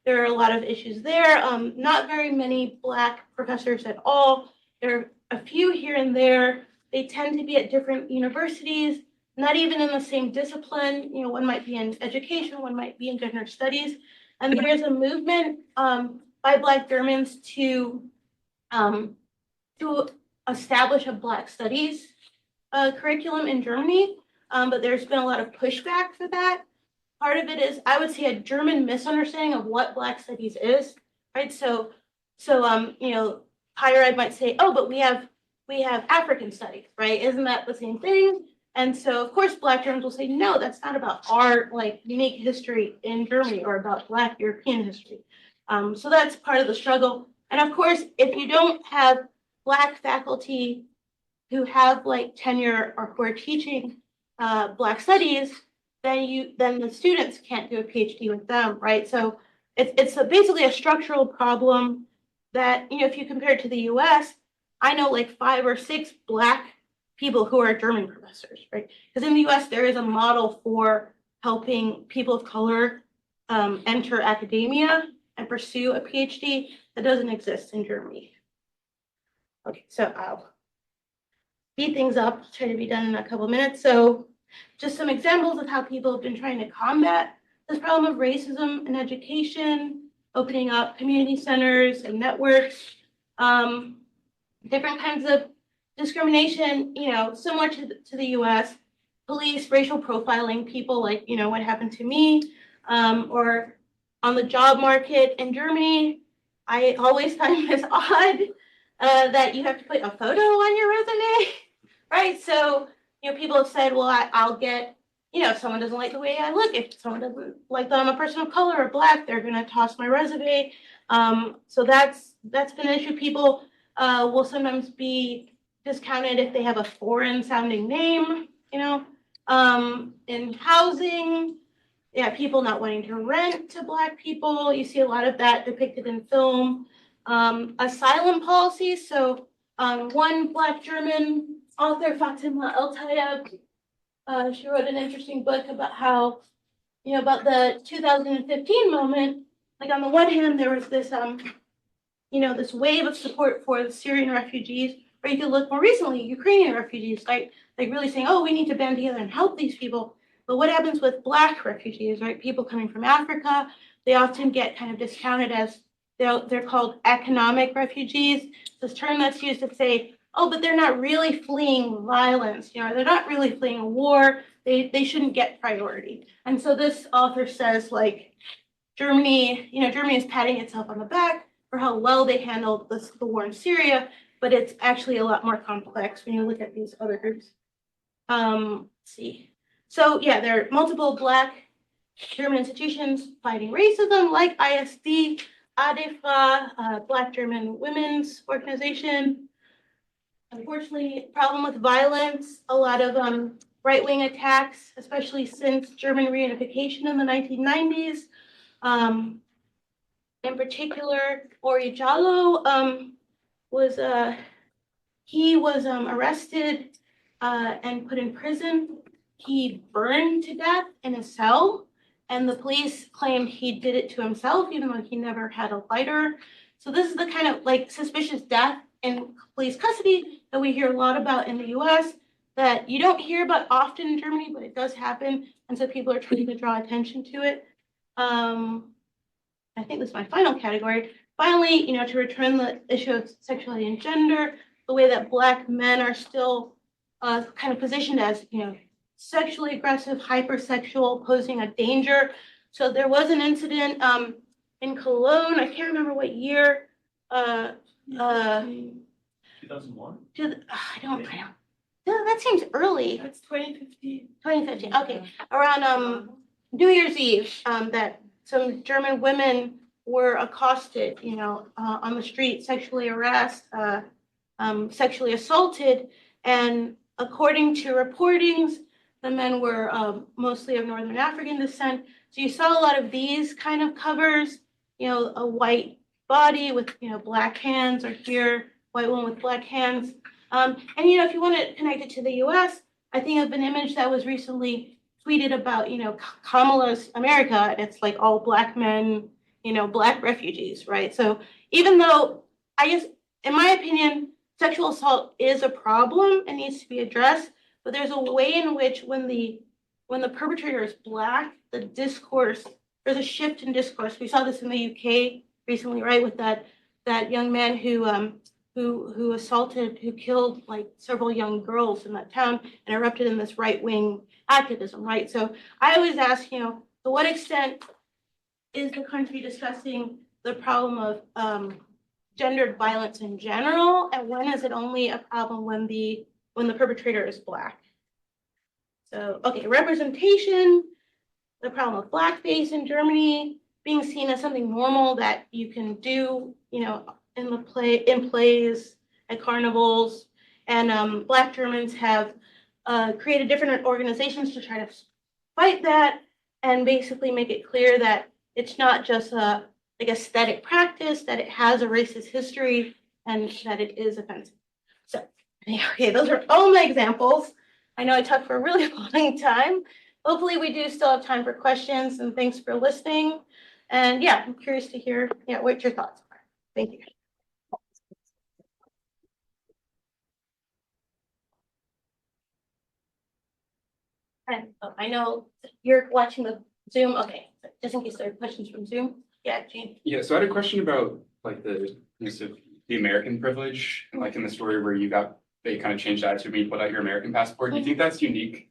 there are a lot of issues there. Not very many Black professors at all. There are a few here and there. They tend to be at different universities, not even in the same discipline. One might be in education, one might be in gender studies. And there is a movement by Black Germans to establish a Black studies curriculum in Germany, but there's been a lot of pushback for that. Part of it is, I would say, a German misunderstanding of what Black studies is, right? So higher ed might say, oh, but we have African studies, right? Isn't that the same thing? And so, of course, Black Germans will say, no, that's not about our unique history in Germany or about Black European history. So that's part of the struggle. And of course, if you don't have Black faculty who have tenure or who are teaching Black studies, then the students can't do a PhD with them, right? So it's basically a structural problem that, if you compare it to the US, I know 5 or 6 Black people who are German professors, right? Because in the US, there is a model for helping people of color enter academia and pursue a PhD that doesn't exist in Germany. Okay, so I'll speed things up, try to be done in a couple minutes. So just some examples of how people have been trying to combat this problem of racism in education, opening up community centers and networks, different kinds of discrimination, similar to the US, police, racial profiling people what happened to me, or on the job market in Germany. I always find this odd that you have to put a photo on your resume, right? So, people have said, well, I'll get, if someone doesn't like the way I look, if someone doesn't like that I'm a person of color or Black, they're going to toss my resume. So that's been an issue. People will sometimes be discounted if they have a foreign sounding name, in housing. Yeah, people not wanting to rent to Black people. You see a lot of that depicted in film. Asylum policy. So one Black German author, Fatima El-Tayeb, she wrote an interesting book about how, about the 2015 moment. On the one hand, there was this, this wave of support for the Syrian refugees, or you could look more recently, Ukrainian refugees, really saying, oh, we need to band together and help these people. But what happens with Black refugees, right? People coming from Africa, they often get kind of discounted as they're called economic refugees. This term that's used to say, oh, but they're not really fleeing violence, they're not really fleeing a war. They shouldn't get priority. And so this author says, Germany, Germany is patting itself on the back for how well they handled the war in Syria, but it's actually a lot more complex when you look at these other groups. Let's see. So yeah, there are multiple Black German institutions fighting racism, like ISD, ADEFA, Black German Women's Organization. Unfortunately, problem with violence, a lot of right-wing attacks, especially since German reunification in the 1990s. In particular, Ori Jallo was arrested and put in prison. He burned to death in a cell, and the police claimed he did it to himself, even though he never had a lighter. So this is the kind of suspicious death in police custody that we hear a lot about in the US that you don't hear about often in Germany, but it does happen. And so people are trying to draw attention to it. I think this is my final category. Finally, to return the issue of sexuality and gender, the way that Black men are still kind of positioned as, sexually aggressive, hypersexual, posing a danger. So there was an incident in Cologne, I can't remember what year. 2001? I don't. That seems early. That's 2015. 2015. Okay, around New Year's Eve, that some German women were accosted, on the street, sexually harassed, sexually assaulted. And according to reportings, the men were mostly of Northern African descent. So you saw a lot of these kind of covers, a white body with, black hands, or here, white one with black hands. And, if you want to connect it to the US, I think of an image that was recently tweeted about, Kamala's America, and it's like all black men, black refugees, right? So even though, I guess, in my opinion, sexual assault is a problem and needs to be addressed, but there's a way in which when the perpetrator is black, the discourse, there's a shift in discourse. We saw this in the UK recently, right, with that young man who assaulted, who killed like several young girls in that town and erupted in this right-wing activism, right? So I always ask, to what extent is the country discussing the problem of gendered violence in general, and when is it only a problem when the perpetrator is black? So, okay, representation, the problem of blackface in Germany being seen as something normal that you can do, in plays, at carnivals, and Black Germans have created different organizations to try to fight that and basically make it clear that it's not just a aesthetic practice, that it has a racist history and that it is offensive. So, okay, those are all my examples. I know I talked for a really long time. Hopefully we do still have time for questions, and thanks for listening. And yeah, I'm curious to hear what your thoughts are. Thank you. And I know you're watching the Zoom. Okay, just in case there are questions from Zoom. Yeah, Gene. Yeah, so I had a question about like the use of the American privilege, like in the story where they kind of changed attitude when you pulled out your American passport. Do you think that's unique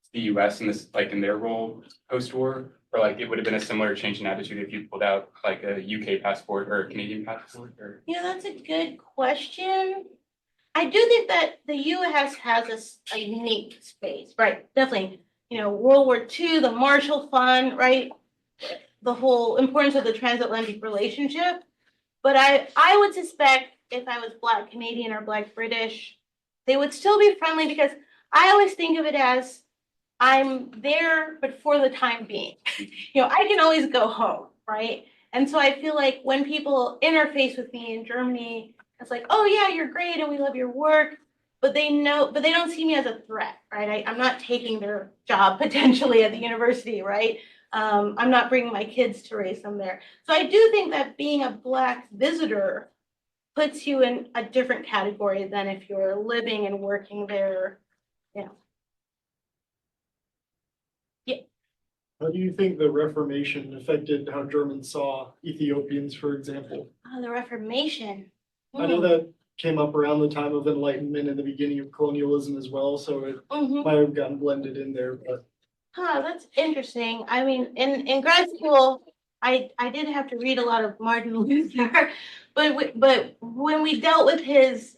to the US in this, like in their role post-war? Or like it would have been a similar change in attitude if you pulled out like a UK passport or a Canadian passport? Or... That's a good question. I do think that the US has a unique space, right? Definitely, World War II, the Marshall Fund, right? The whole importance of the transatlantic relationship. But I would suspect if I was Black Canadian or Black British, they would still be friendly, because I always think of it as I'm there, but for the time being. I can always go home, right? And so I feel like when people interface with me in Germany, it's like, oh yeah, you're great and we love your work, but they don't see me as a threat, right? I'm not taking their job potentially at the university, right? I'm not bringing my kids to raise them there. So I do think that being a Black visitor puts you in a different category than if you're living and working there. How do you think the Reformation affected how Germans saw Ethiopians, for example? Oh, the Reformation. I know that came up around the time of Enlightenment and the beginning of colonialism as well, so it might have gotten blended in there. But that's interesting. I mean, in grad school, I did have to read a lot of Martin Luther, but when we dealt with his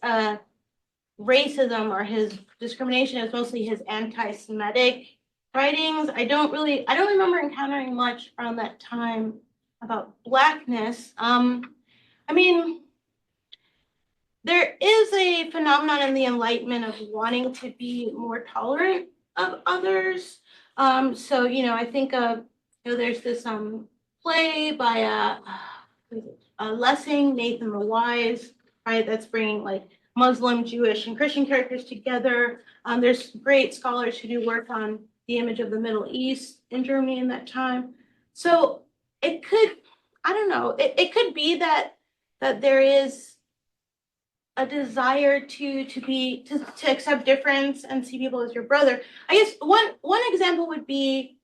racism or his discrimination, it was mostly his anti-Semitic writings. I don't remember encountering much around that time about Blackness. I mean, there is a phenomenon in the Enlightenment of wanting to be more tolerant of others. So, I think of, there's this play by Lessing, Nathan the Wise, right? That's bringing like Muslim, Jewish, and Christian characters together. There's great scholars who do work on the image of the Middle East in Germany in that time. So it could, I don't know, it could be that there is a desire to accept difference and see people as your brother. I guess one example would be,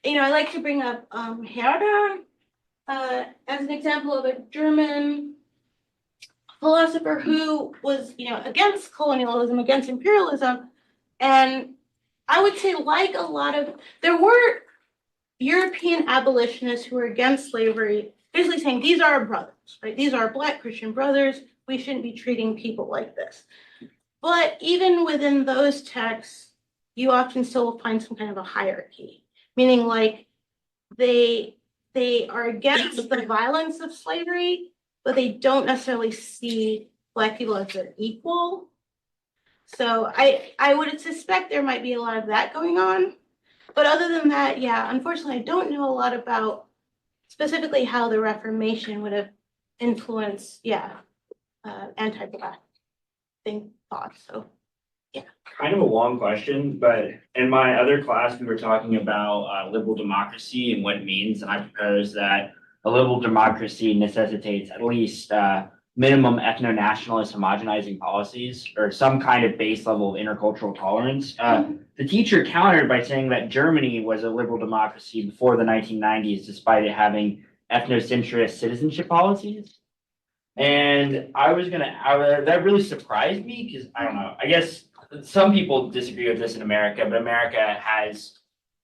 I like to bring up Herder as an example of a German philosopher who was, against colonialism, against imperialism. And I would say, like a lot of, there were European abolitionists who were against slavery, basically saying, these are our brothers, right? These are our Black Christian brothers. We shouldn't be treating people like this. But even within those texts, you often still will find some kind of a hierarchy, meaning like they they are against the violence of slavery, but they don't necessarily see Black people as their equal. So I would suspect there might be a lot of that going on. But other than that, yeah, unfortunately, I don't know a lot about specifically how the Reformation would have influenced, anti-Black thoughts. So Kind of a long question, but in my other class, we were talking about liberal democracy and what it means, and I proposed that a liberal democracy necessitates at least minimum ethno-nationalist homogenizing policies or some kind of base level of intercultural tolerance. The teacher countered by saying that Germany was a liberal democracy before the 1990s, despite it having ethnocentrist citizenship policies. And that really surprised me because I don't know, I guess some people disagree with this in America, but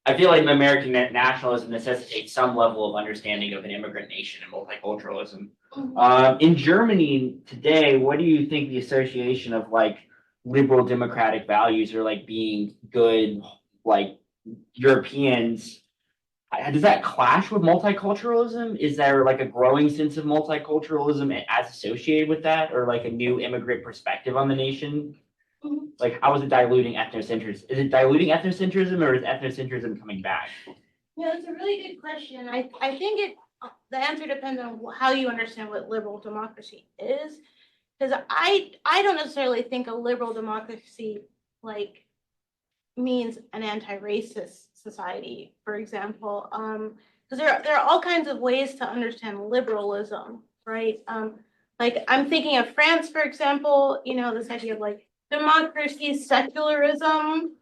I feel like American nationalism necessitates some level of understanding of an immigrant nation and multiculturalism. In Germany today, what do you think the association of like liberal democratic values or like being good, like Europeans, does that clash with multiculturalism? Is there like a growing sense of multiculturalism as associated with that, or like a new immigrant perspective on the nation? Like, how is it diluting ethnocentrism? Is it diluting ethnocentrism, or is ethnocentrism coming back? yeah, that's a really good question. I think the answer depends on how you understand what liberal democracy is. Because I don't necessarily think a liberal democracy like means an anti-racist society, for example. Because there are all kinds of ways to understand liberalism, right? Like I'm thinking of France, for example, this idea of like democracy, secularism,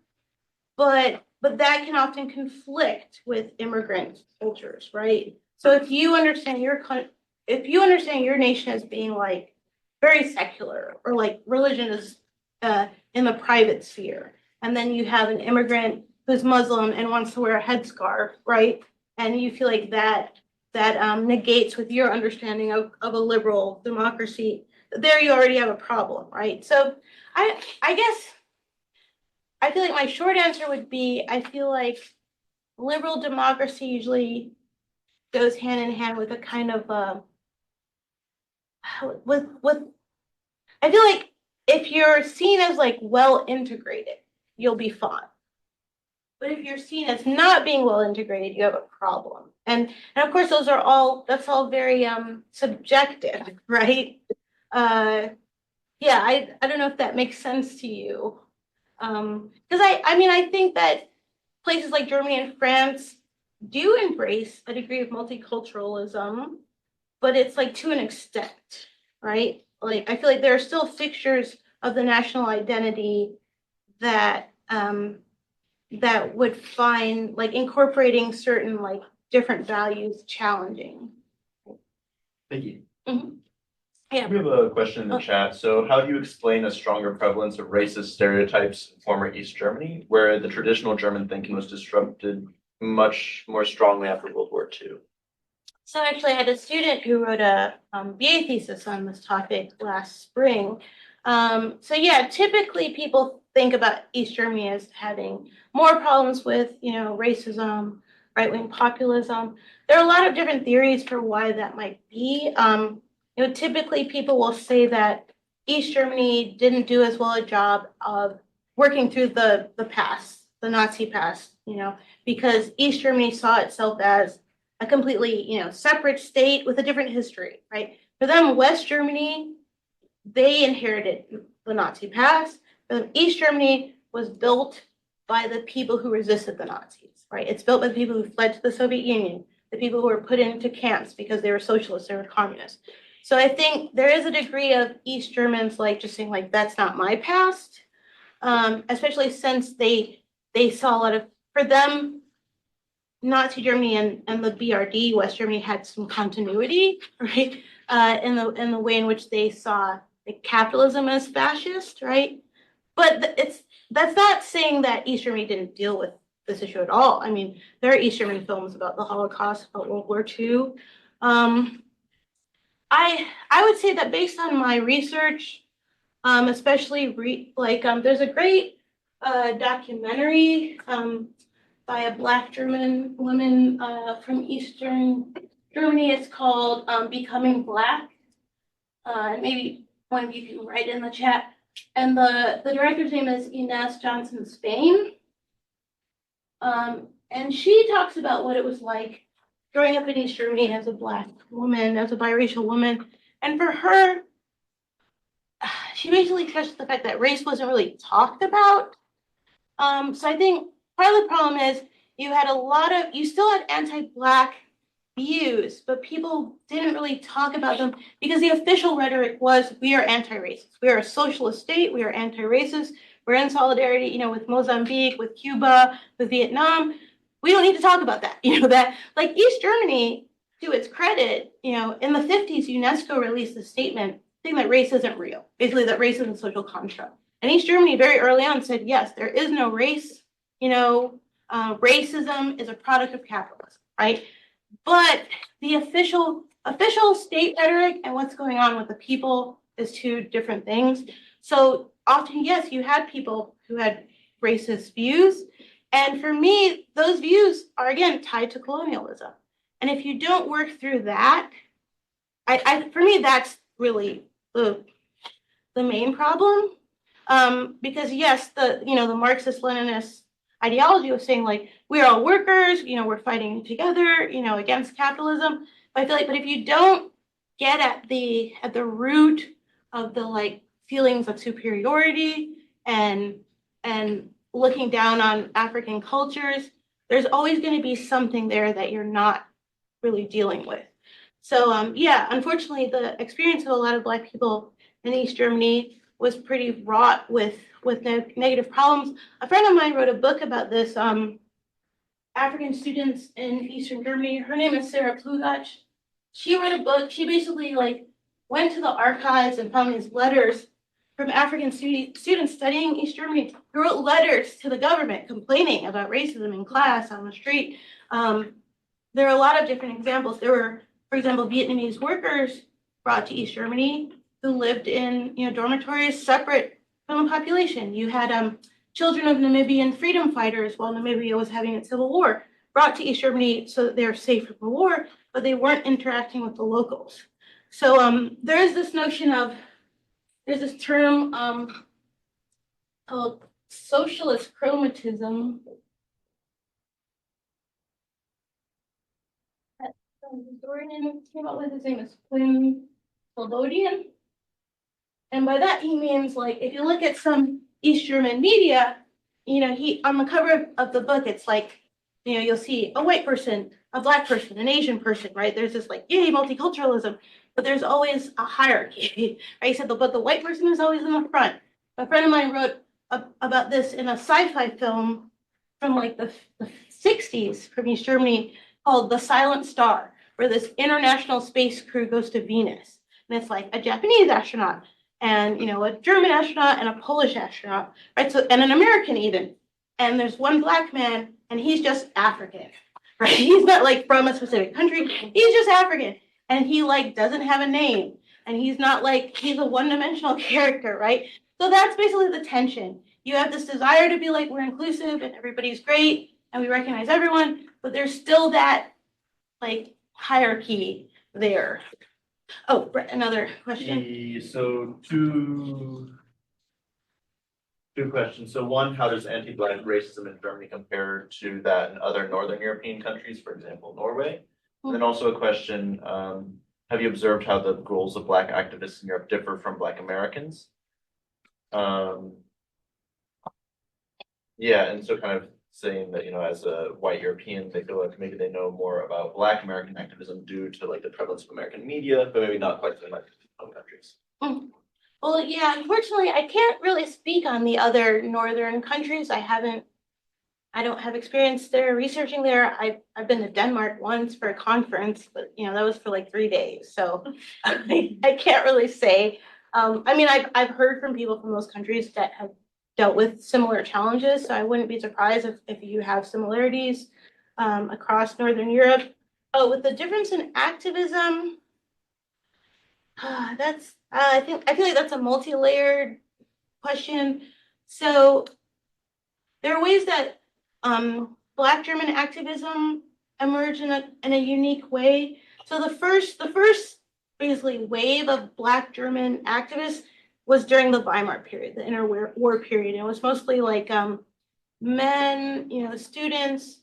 but that can often conflict with immigrant cultures, right? So if you understand your nation as being like very secular or like religion is in the private sphere, and then you have an immigrant who's Muslim and wants to wear a headscarf, right? And you feel like that negates with your understanding of a liberal democracy. There you already have a problem, right? So I guess I feel like my short answer would be I feel like liberal democracy usually goes hand in hand with a kind of with I feel like if you're seen as like well integrated, you'll be fine. But if you're seen as not being well integrated, you have a problem. And of course that's all very subjective, right? Yeah, I don't know if that makes sense to you. Because I think that places like Germany and France do embrace a degree of multiculturalism, but it's like to an extent, right? Like I feel like there are still fixtures of the national identity that that would find like incorporating certain like different values challenging. Thank you. Yeah. We have a question in the chat. So how do you explain a stronger prevalence of racist stereotypes in former East Germany, where the traditional German thinking was disrupted much more strongly after World War II? So actually, I had a student who wrote a BA thesis on this topic last spring. So yeah, typically people think about East Germany as having more problems with, racism, right-wing populism. There are a lot of different theories for why that might be. Typically people will say that East Germany didn't do as well a job of working through the past, the Nazi past, because East Germany saw itself as a completely, separate state with a different history, right? For them, West Germany, they inherited the Nazi past. For them, East Germany was built by the people who resisted the Nazis, right? It's built by the people who fled to the Soviet Union, the people who were put into camps because they were socialists, they were communists. So I think there is a degree of East Germans like just saying like, that's not my past, especially since they saw a lot of, for them, Nazi Germany and the BRD, West Germany, had some continuity, right? In the way in which they saw like capitalism as fascist, right? But that's not saying that East Germany didn't deal with this issue at all. I mean, there are East German films about the Holocaust, about World War II. I would say that based on my research, especially there's a great documentary by a Black German woman from Eastern Germany. It's called Becoming Black. And maybe one of you can write in the chat. And the director's name is Ines Johnson Spain. And she talks about what it was like growing up in East Germany as a Black woman, as a biracial woman. And for her, she basically stressed the fact that race wasn't really talked about. So I think part of the problem is you still had anti-Black views, but people didn't really talk about them because the official rhetoric was, we are anti-racist. We are a socialist state. We are anti-racist. We're in solidarity, with Mozambique, with Cuba, with Vietnam. We don't need to talk about that. That like East Germany, to its credit, in the 50s, UNESCO released a statement saying that race isn't real, basically that race is a social construct. And East Germany very early on said, yes, there is no race. Racism is a product of capitalism, right? But the official state rhetoric and what's going on with the people is two different things. So often, yes, you had people who had racist views. And for me, those views are, again, tied to colonialism. And if you don't work through that, for me, that's really the main problem. Because yes, the Marxist-Leninist ideology was saying like, we're all workers, we're fighting together, against capitalism. But I feel like, but if you don't get at the root of the like feelings of superiority and looking down on African cultures, there's always going to be something there that you're not really dealing with. So yeah, unfortunately, the experience of a lot of Black people in East Germany was pretty wrought with negative problems. A friend of mine wrote a book about this. African students in Eastern Germany. Her name is Sarah Plugach. She wrote a book. She basically like went to the archives and found these letters from African students studying East Germany who wrote letters to the government complaining about racism in class, on the street. There are a lot of different examples. There were, for example, Vietnamese workers brought to East Germany who lived in dormitories separate from the population. You had children of Namibian freedom fighters while Namibia was having its civil war brought to East Germany so that they were safe from the war, but they weren't interacting with the locals. So there is this notion of, there's this term called socialist chromatism. That historian came up with, his name is Quinn Slobodian. And by that he means like, if you look at some East German media, he on the cover of the book, it's like, you'll see a white person, a Black person, an Asian person, right? There's this like, yay, multiculturalism, but there's always a hierarchy, right? He said, but the white person is always in the front. A friend of mine wrote about this in a sci-fi film from like the 60s from East Germany called The Silent Star, where this international space crew goes to Venus. And it's like a Japanese astronaut and a German astronaut and a Polish astronaut, right? So, and an American even. And there's one Black man, and he's just African, right? He's not like from a specific country. He's just African, and he like doesn't have a name, and he's not like, he's a one-dimensional character, right? So that's basically the tension. You have this desire to be like, we're inclusive and everybody's great and we recognize everyone, but there's still that like hierarchy there. Oh, Brett, another question. So two questions. So one, how does anti-Black racism in Germany compare to that in other Northern European countries, for example, Norway? And then also a question, have you observed how the goals of Black activists in Europe differ from Black Americans? Yeah, and so kind of saying that, as a white European, they feel like maybe they know more about Black American activism due to like the prevalence of American media, but maybe not quite so much in other countries. Well, yeah, unfortunately, I can't really speak on the other Northern countries. I don't have experience there researching there. I've been to Denmark once for a conference, but that was for like 3 days. So I can't really say. I've heard from people from those countries that have dealt with similar challenges. So I wouldn't be surprised if you have similarities across Northern Europe. Oh, with the difference in activism, I feel like that's a multi-layered question. So there are ways that Black German activism emerged in a unique way. So the first basically wave of Black German activists was during the Weimar period, the interwar period. It was mostly like men, students,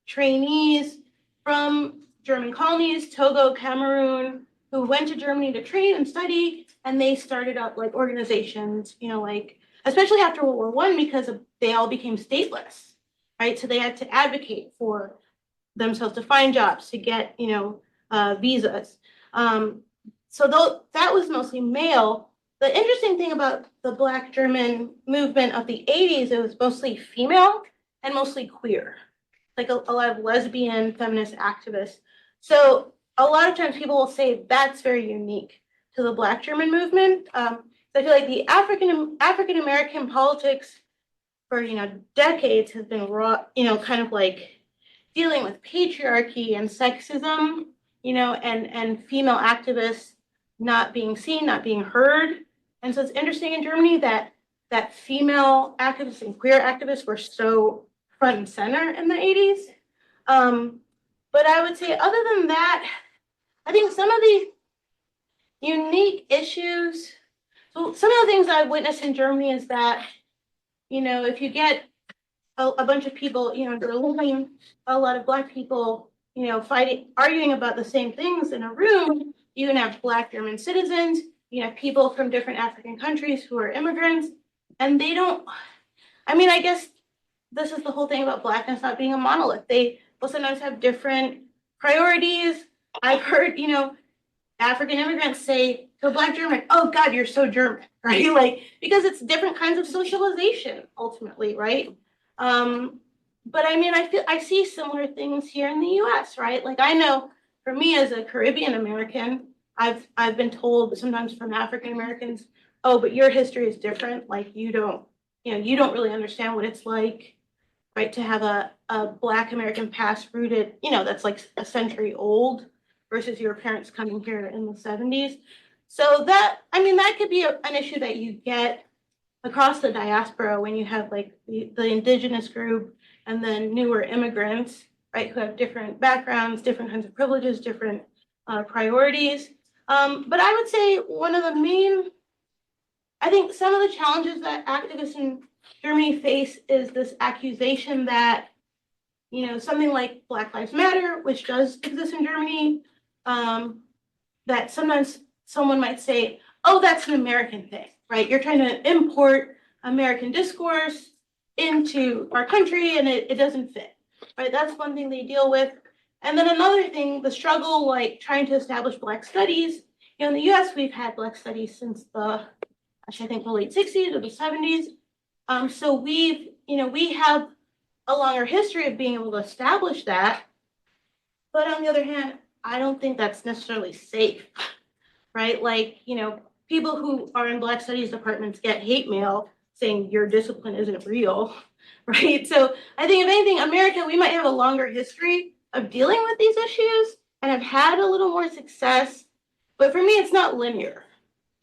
trainees from German colonies, Togo, Cameroon, who went to Germany to train and study, and they started up like organizations, like especially after World War I, because they all became stateless, right? So they had to advocate for themselves to find jobs, to get, visas. So though that was mostly male, the interesting thing about the Black German movement of the 80s, it was mostly female and mostly queer, like a lot of lesbian feminist activists. So a lot of times people will say that's very unique to the Black German movement. I feel like the African American politics for decades has been raw, kind of like dealing with patriarchy and sexism, and female activists not being seen, not being heard. And so it's interesting in Germany that female activists and queer activists were so front and center in the 80s. But I would say other than that, I think some of the unique issues, so some of the things I've witnessed in Germany is that, if you get a bunch of people, Berlin, a lot of Black people, arguing about the same things in a room, you can have Black German citizens, you have people from different African countries who are immigrants, and they don't, I guess this is the whole thing about Blackness not being a monolith. They will sometimes have different priorities. I've heard, African immigrants say to a Black German, "Oh God, you're so German," right? Like, because it's different kinds of socialization ultimately, right? But I see similar things here in the US, right? Like, I know for me as a Caribbean American, I've been told sometimes from African Americans, "Oh, but your history is different. Like, you don't really understand what it's like, right, to have a Black American past rooted, that's like a century old versus your parents coming here in the 70s. So that could be an issue that you get across the diaspora when you have like the indigenous group and then newer immigrants, right, who have different backgrounds, different kinds of privileges, different priorities. But I would say I think some of the challenges that activists in Germany face is this accusation that, something like Black Lives Matter, which does exist in Germany, that sometimes someone might say, "Oh, that's an American thing," right? You're trying to import American discourse into our country and it doesn't fit, right? That's one thing they deal with. And then another thing, the struggle, like trying to establish Black studies. In the US, we've had Black studies since the late 60s or the 70s. So we have a longer history of being able to establish that. But on the other hand, I don't think that's necessarily safe, right? Like, people who are in Black studies departments get hate mail saying your discipline isn't real, right? So I think if anything, America, we might have a longer history of dealing with these issues and have had a little more success. But for me, it's not linear.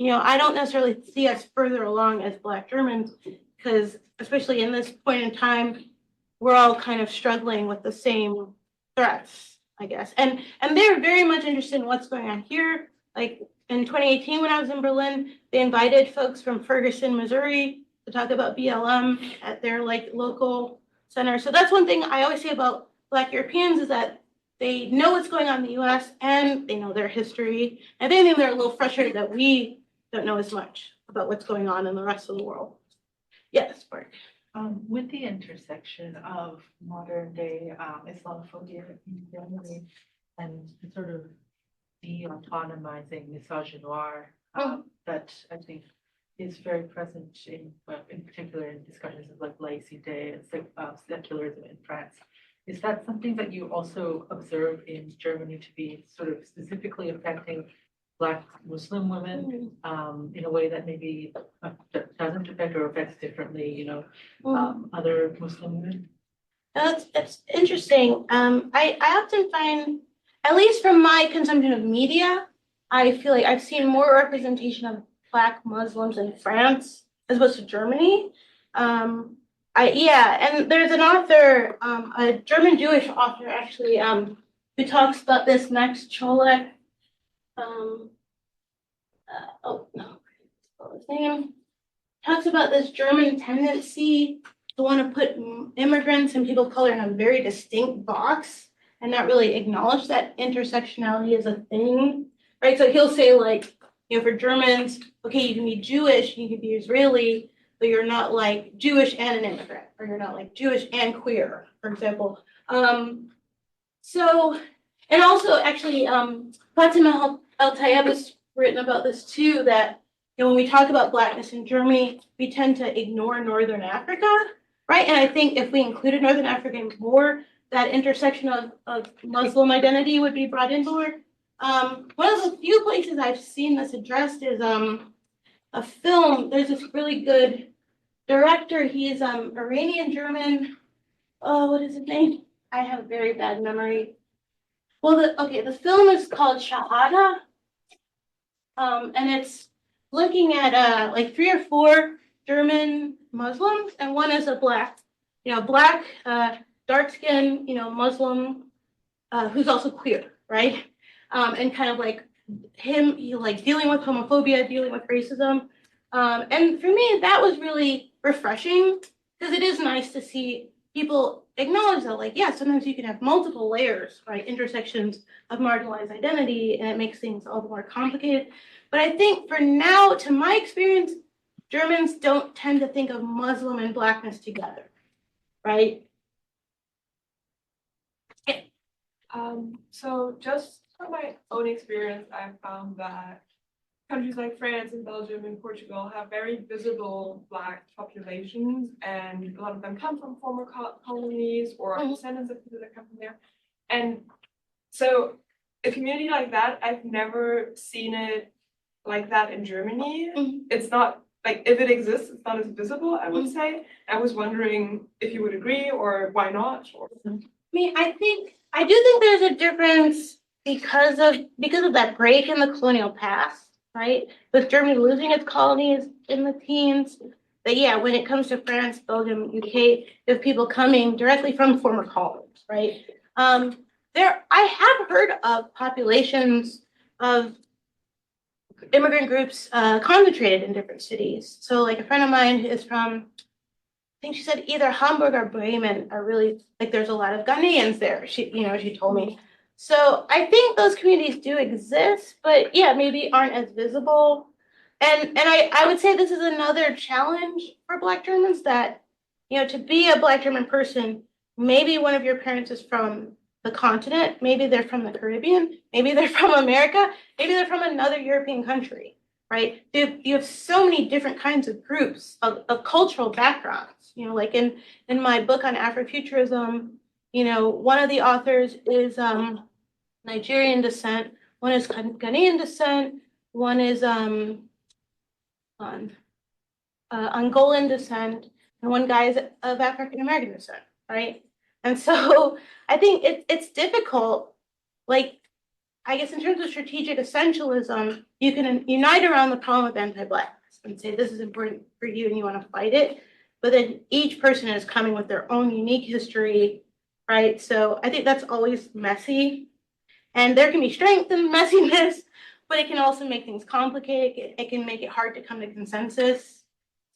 I don't necessarily see us further along as Black Germans because, especially in this point in time, we're all kind of struggling with the same threats, I guess. And they're very much interested in what's going on here. Like in 2018, when I was in Berlin, they invited folks from Ferguson, Missouri to talk about BLM at their like local center. So that's one thing I always say about Black Europeans is that they know what's going on in the US and they know their history. And I think they're a little frustrated that we don't know as much about what's going on in the rest of the world. Yes, Mark. With the intersection of modern day Islamophobia in Germany and the sort of de-autonomizing misogynoir that I think is very present in particular in discussions of like laïcité and secularism in France. Is that something that you also observe in Germany to be sort of specifically affecting Black Muslim women in a way that maybe doesn't affect or affects differently, other Muslim women? That's interesting. I often find, at least from my consumption of media, I feel like I've seen more representation of Black Muslims in France as opposed to Germany. Yeah, and there's an author, a German Jewish author actually, who talks about this, Max Cholek. Um, oh no, what was his name? Talks about this German tendency to want to put immigrants and people of color in a very distinct box and not really acknowledge that intersectionality is a thing, right? So he'll say like, for Germans, okay, you can be Jewish, you can be Israeli, but you're not like Jewish and an immigrant, or you're not like Jewish and queer, for example. So, and also actually, Fatima El-Tayeb has written about this too, that when we talk about Blackness in Germany, we tend to ignore Northern Africa, right? And I think if we included Northern Africa more, that intersection of Muslim identity would be brought in more. One of the few places I've seen this addressed is a film. There's this really good director. He's Iranian German. Oh, what is his name? I have very bad memory. Well, the film is called Shahada, and it's looking at like 3 or 4 German Muslims, and one is a black, dark skin, Muslim, who's also queer, right? And kind of like he like dealing with homophobia, dealing with racism, and for me that was really refreshing because it is nice to see people acknowledge that, like, yeah, sometimes you can have multiple layers, right, intersections of marginalized identity, and it makes things all the more complicated. But I think for now, to my experience, Germans don't tend to think of Muslim and Blackness together, right? So just from my own experience, I found that countries like France and Belgium and Portugal have very visible Black populations, and a lot of them come from former colonies or are descendants of people that come from there. And so a community like that, I've never seen it like that in Germany. It's not like, if it exists, it's not as visible, I would say. I was wondering if you would agree or why not. I mean, I do think there's a difference because of that break in the colonial past, right? With Germany losing its colonies in the teens. But yeah, when it comes to France, Belgium, UK, you have people coming directly from former colonies, right? I have heard of populations of immigrant groups concentrated in different cities. So like a friend of mine is from, I think she said either Hamburg or Bremen are really, like, there's a lot of Ghanaians there. She told me. So I think those communities do exist, but yeah, maybe aren't as visible. And I would say this is another challenge for Black Germans, that, to be a Black German person, maybe one of your parents is from the continent, maybe they're from the Caribbean, maybe they're from America, maybe they're from another European country, right? You have so many different kinds of groups of cultural backgrounds. Like in my book on Afrofuturism, one of the authors is Nigerian descent, one is Ghanaian descent, one is Angolan descent, and one guy is of African American descent, right? And so I think it's difficult, like, I guess in terms of strategic essentialism, you can unite around the problem of anti-Blackness and say this is important for you and you want to fight it. But then each person is coming with their own unique history, right? So I think that's always messy. And there can be strength in messiness, but it can also make things complicated. It can make it hard to come to consensus.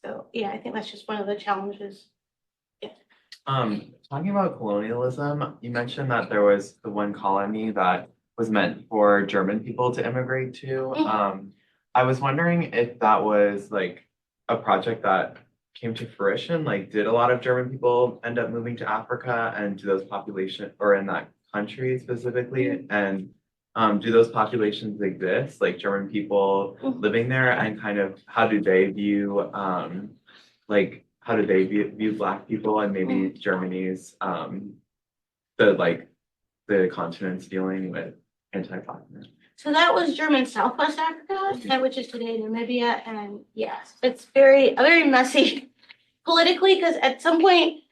So yeah, I think that's just one of the challenges. Talking about colonialism, you mentioned that there was the one colony that was meant for German people to immigrate to. I was wondering if that was like a project that came to fruition. Like, did a lot of German people end up moving to Africa, and do those population, or in that country specifically, and do those populations exist, like German people living there, and kind of how do they view view Black people, and maybe Germany's the continent's dealing with anti-Blackness? So that was German Southwest Africa, which is today Namibia, and yes, it's very messy politically, because at some point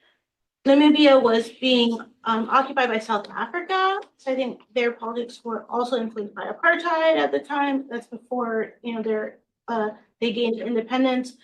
Namibia was being occupied by South Africa. So I think their politics were also influenced by apartheid at the time. That's before they gained independence.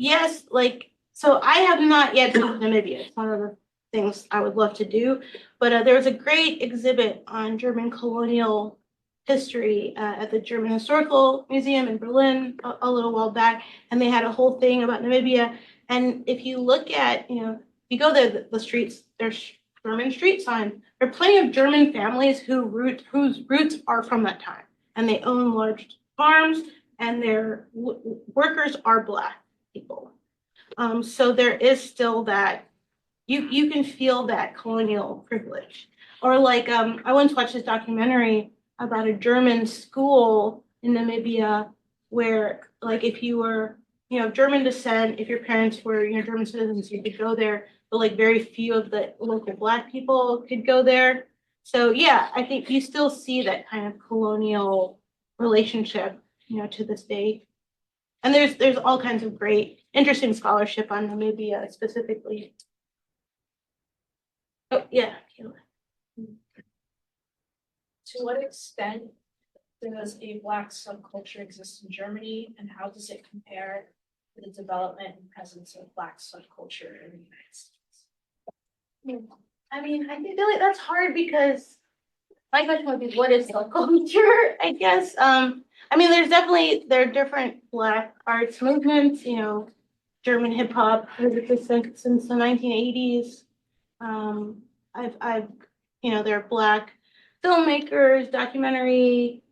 Yes, like So I have not yet been to Namibia. It's one of the things I would love to do. But there was a great exhibit on German colonial history at the German Historical Museum in Berlin a little while back, and they had a whole thing about Namibia. And if you look at, you go there, the streets, there's German street signs. There are plenty of German families whose roots are from that time, and they own large farms, and their workers are Black people. So there is still that, you can feel that colonial privilege. Or like, I once watched this documentary about a German school in Namibia where, like, if you were, German descent, if your parents were, German citizens, you could go there, but like very few of the local Black people could go there. So yeah, I think you still see that kind of colonial relationship, to this day. And there's all kinds of great, interesting scholarship on Namibia specifically. Oh, yeah. To what extent does a Black subculture exist in Germany, and how does it compare to the development and presence of Black subculture in the United States? I mean, I feel like that's hard because my question would be, what is subculture? I guess. I mean, there are different Black arts movements. German hip hop has existed since the 1980s. There are Black filmmakers, documentary,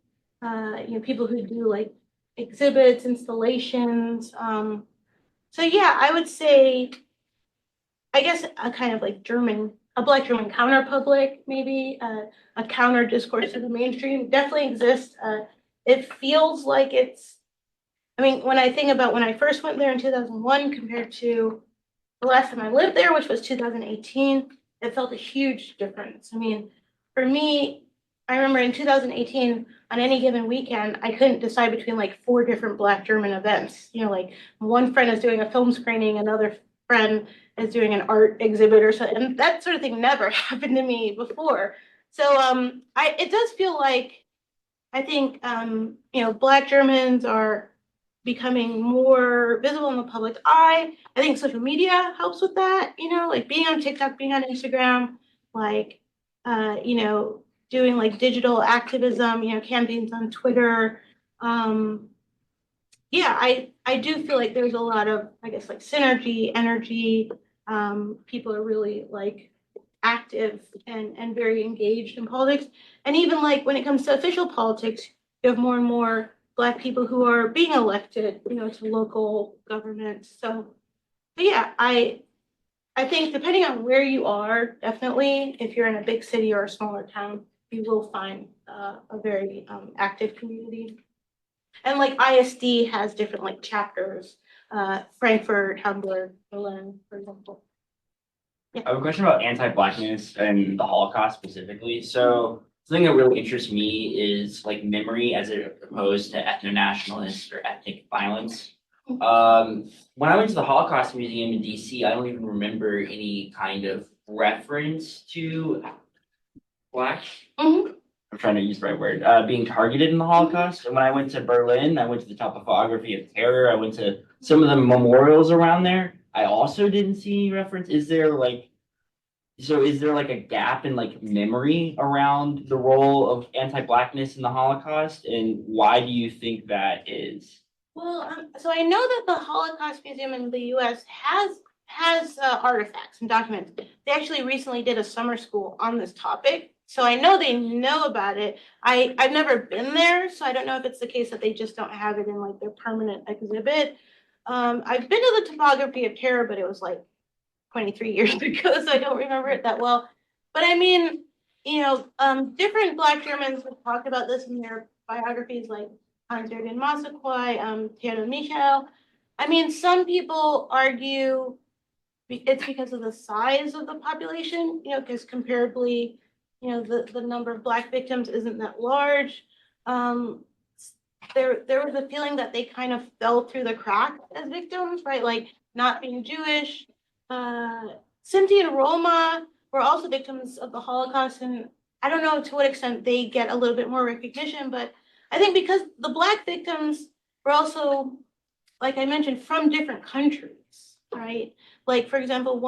people who do like exhibits, installations. So yeah, I would say, I guess a kind of like a Black German counter public, maybe a counter discourse to the mainstream definitely exists. It feels like I mean, when I think about when I first went there in 2001 compared to the last time I lived there, which was 2018, it felt a huge difference. I mean, for me, I remember in 2018, on any given weekend, I couldn't decide between like 4 different Black German events. Like one friend is doing a film screening, another friend is doing an art exhibit or something. And that sort of thing never happened to me before. So it does feel like, I think, Black Germans are becoming more visible in the public eye. I think social media helps with that, like being on TikTok, being on Instagram, like, doing like digital activism, campaigns on Twitter. Yeah, I do feel like there's a lot of, I guess, like synergy, energy. People are really like active and very engaged in politics. And even like when it comes to official politics, you have more and more Black people who are being elected, to local governments. So, but yeah, I think depending on where you are, definitely, if you're in a big city or a smaller town, you will find a very active community. And like ISD has different like chapters, Frankfurt, Hamburg, Berlin, for example. I have a question about anti-Blackness and the Holocaust specifically. So something that really interests me is like memory as opposed to ethno-nationalist or ethnic violence. When I went to the Holocaust Museum in DC, I don't even remember any kind of reference to Black. Mhm. I'm trying to use the right word, being targeted in the Holocaust. And when I went to Berlin, I went to the Topography of Terror. I went to some of the memorials around there. I also didn't see any reference. Is there like a gap in like memory around the role of anti-Blackness in the Holocaust? And why do you think that is? Well, so I know that the Holocaust Museum in the U.S. has artifacts and documents. They actually recently did a summer school on this topic, so I know they know about it. I've never been there, so I don't know if it's the case that they just don't have it in like their permanent exhibit. I've been to the Topography of Terror, but it was like 23 years ago, so I don't remember it that well. But I mean, different Black Germans have talked about this in their biographies, like Hans-Jürgen Massaquoi, Theodor Michel. I mean, some people argue it's because of the size of the population, because comparably, the number of Black victims isn't that large. There was a feeling that they kind of fell through the cracks as victims, right? Like not being Jewish. Sinti and Roma were also victims of the Holocaust, and I don't know to what extent they get a little bit more recognition, but I think because the Black victims were also, like I mentioned, from different countries. right? Like, for example,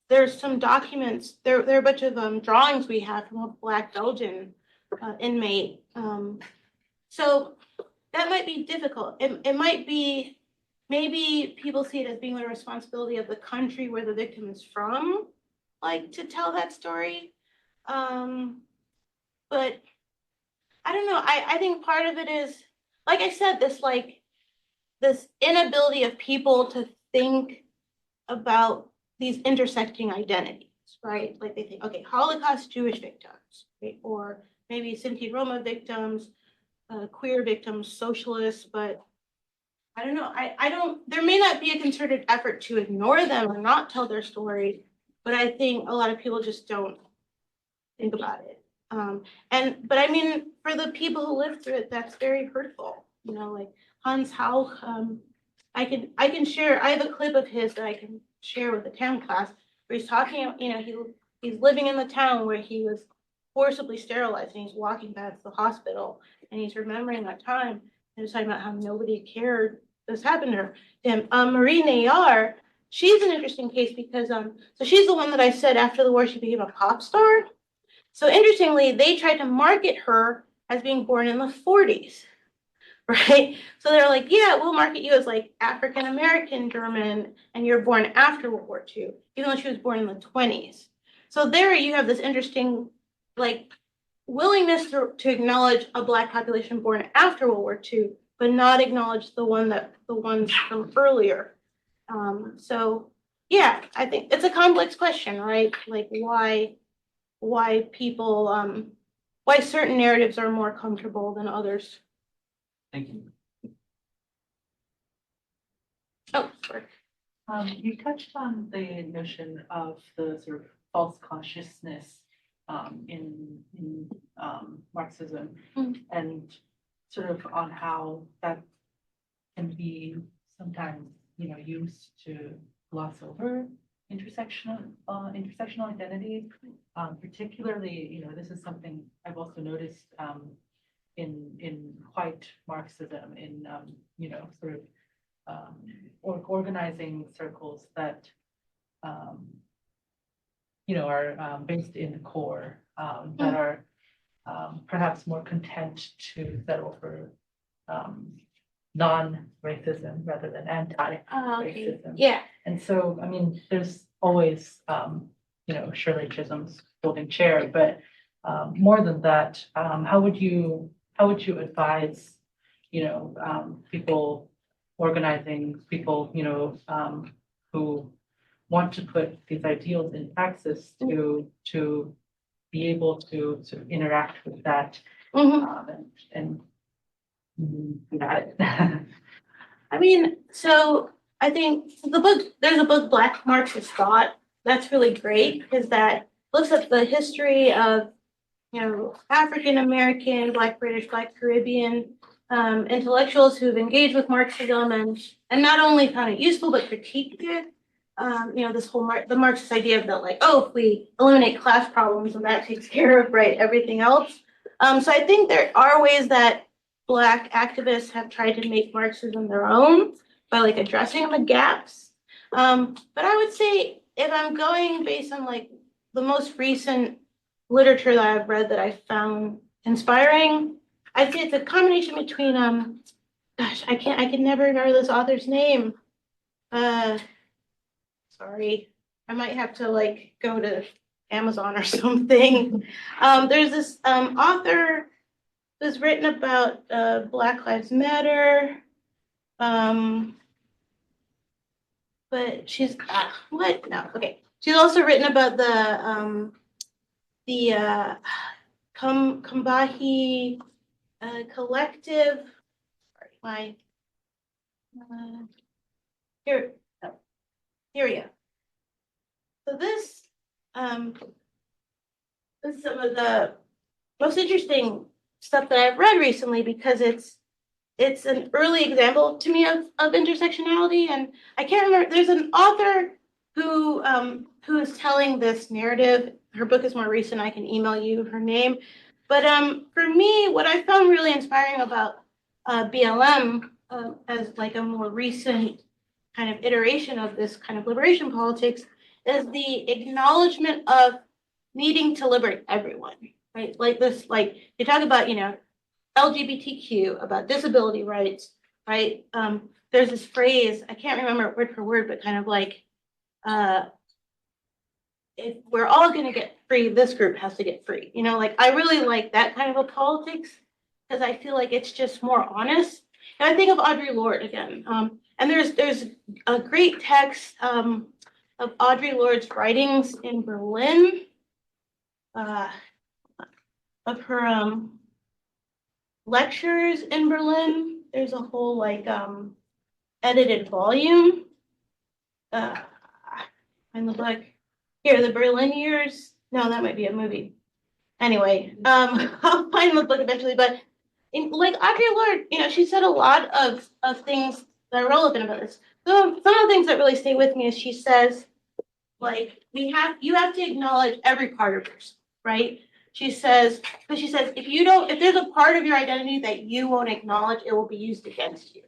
there's some documents, there are a bunch of drawings we have from a Black Belgian inmate. So that might be difficult. It might be, maybe people see it as being the responsibility of the country where the victim is from, like, to tell that story. But I don't know. I think part of it is, like I said, this inability of people to think about these intersecting identities, right? Like they think, okay, Holocaust Jewish victims, right? Or maybe Sinti Roma victims, queer victims, socialists, but I don't know. I don't, there may not be a concerted effort to ignore them or not tell their stories, but I think a lot of people just don't think about it. But I mean, for the people who lived through it, that's very hurtful. You know, like Hans Hauch, I can share, I have a clip of his that I can share with the town class where he's talking, you know, he's living in the town where he was forcibly sterilized and he's walking back to the hospital and he's remembering that time and he's talking about how nobody cared this happened to her. And Marie Nayar, she's an interesting case because so she's the one that I said after the war she became a pop star. So interestingly, they tried to market her as being born in the 40s, right? So they're like, yeah, we'll market you as like African American German, and you're born after World War II, even though she was born in the 20s. So there you have this interesting, like, willingness to acknowledge a Black population born after World War II, but not acknowledge the ones from earlier. So yeah, I think it's a complex question, right? Like why people why certain narratives are more comfortable than others. Thank you. Oh, sorry. You touched on the notion of the sort of false consciousness in Marxism and sort of on how that can be sometimes, you know, used to gloss over intersectional identity. Particularly, you know, this is something I've also noticed in white Marxism, in you know, sort of or organizing circles that you know, are based in the core, that are perhaps more content to settle for non-racism rather than anti-racism. Yeah. And so, I mean, there's always, you know, Shirley Chisholm's folding chair, but more than that, how would you advise, you know, people organizing, people, you know, who want to put these ideals in praxis to be able to sort of interact with that and got it. I mean, so I think there's a book, Black Marxist Thought, that's really great because that looks at the history of, you know, African American, Black British, Black Caribbean intellectuals who've engaged with Marxism and not only found it useful but critiqued it. You know, this whole the Marxist idea of that, like, oh, if we eliminate class problems and that takes care of, right, everything else. So I think there are ways that Black activists have tried to make Marxism their own by like addressing the gaps. But I would say if I'm going based on like the most recent literature that I've read that I found inspiring, I'd say it's a combination between gosh, I can never remember this author's name. Sorry, I might have to like go to Amazon or something. There's this author who's written about Black Lives Matter. But she's what? No, okay. She's also written about the Combahee collective. Sorry, my here. Oh, here we go. So this is some of the most interesting stuff that I've read recently because it's an early example to me of intersectionality. And I can't remember, there's an author who is telling this narrative. Her book is more recent. I can email you her name. But for me, what I found really inspiring about BLM as like a more recent kind of iteration of this kind of liberation politics is the acknowledgement of needing to liberate everyone, right? Like this, like you talk about, LGBTQ, about disability rights, right? There's this phrase, I can't remember it word for word, but kind of like, if we're all gonna get free, this group has to get free. Like I really like that kind of a politics because I feel like it's just more honest. And I think of Audre Lorde again. And there's a great text of Audre Lorde's writings in Berlin, of her lectures in Berlin. There's a whole like edited volume. In the book. Here, the Berlin years. No, that might be a movie. Anyway, I'll find the book eventually. But like Audre Lorde, she said a lot of things that are relevant about this. So some of the things that really stay with me is she says, like, you have to acknowledge every part of yours, right? She says, if there's a part of your identity that you won't acknowledge, it will be used against you,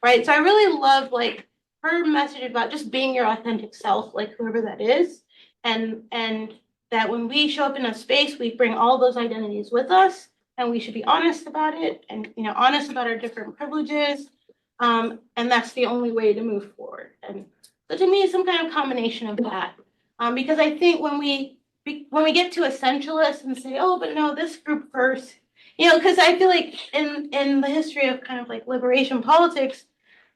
right? So I really love like her message about just being your authentic self, like whoever that is, and that when we show up in a space, we bring all those identities with us, and we should be honest about it, and honest about our different privileges, and that's the only way to move forward. And so to me, it's some kind of combination of that, because I think when we get to essentialists and say, oh, but no, this group first, because I feel like in the history of kind of like liberation politics,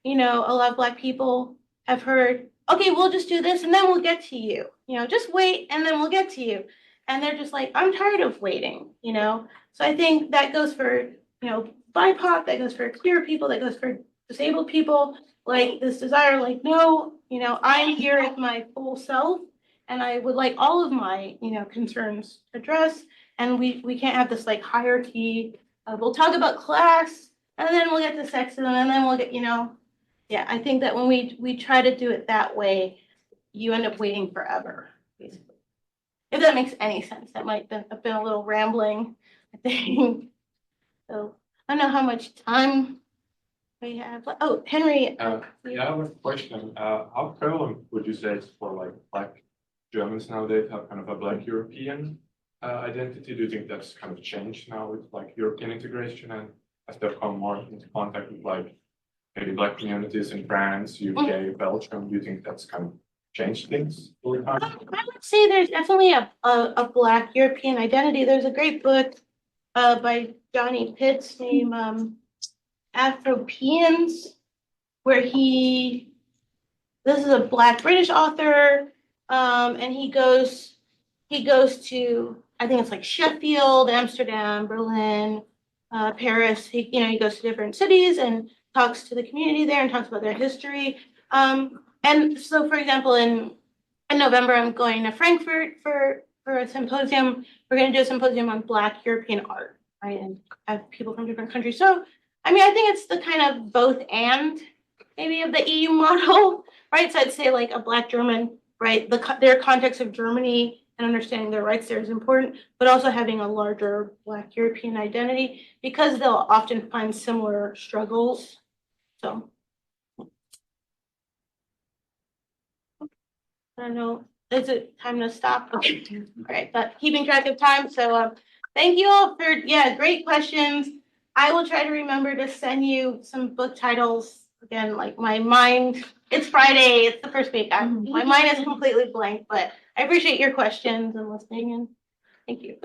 a lot of Black people have heard, okay, we'll just do this and then we'll get to you. Just wait and then we'll get to you. And they're just like, I'm tired of waiting, So I think that goes for, BIPOC, that goes for queer people, that goes for disabled people, like this desire, like, no, I'm here as my full self and I would like all of my, concerns addressed. And we can't have this like hierarchy. We'll talk about class and then we'll get to sexism and then we'll get, yeah, I think that when we try to do it that way, you end up waiting forever, basically. If that makes any sense, that might have been a little rambling, I think. So I don't know how much time we have. Oh, Henry. Yeah, I have a question. How prevalent would you say it's for like Black Germans nowadays have kind of a Black European identity? Do you think that's kind of changed now with like European integration and as they've come more into contact with like maybe Black communities in France, UK, Belgium? Do you think that's kind of changed things over time? I would say there's definitely a Black European identity. There's a great book by Johnny Pitts named Afropeans, where this is a Black British author, and he goes to, I think it's like Sheffield, Amsterdam, Berlin, Paris. He goes to different cities and talks to the community there and talks about their history. And so, for example, in November, I'm going to Frankfurt for a symposium. We're going to do a symposium on Black European art, right? And have people from different countries. So, I mean, I think it's the kind of both and maybe of the EU model, right? So I'd say like a Black German, right? Their context of Germany and understanding their rights there is important, but also having a larger Black European identity because they'll often find similar struggles. So I don't know, is it time to stop? Okay, all right, but keeping track of time. So thank you all for, great questions. I will try to remember to send you some book titles. Again, like my mind, it's Friday, it's the first week. My mind is completely blank, but I appreciate your questions and listening, and thank you.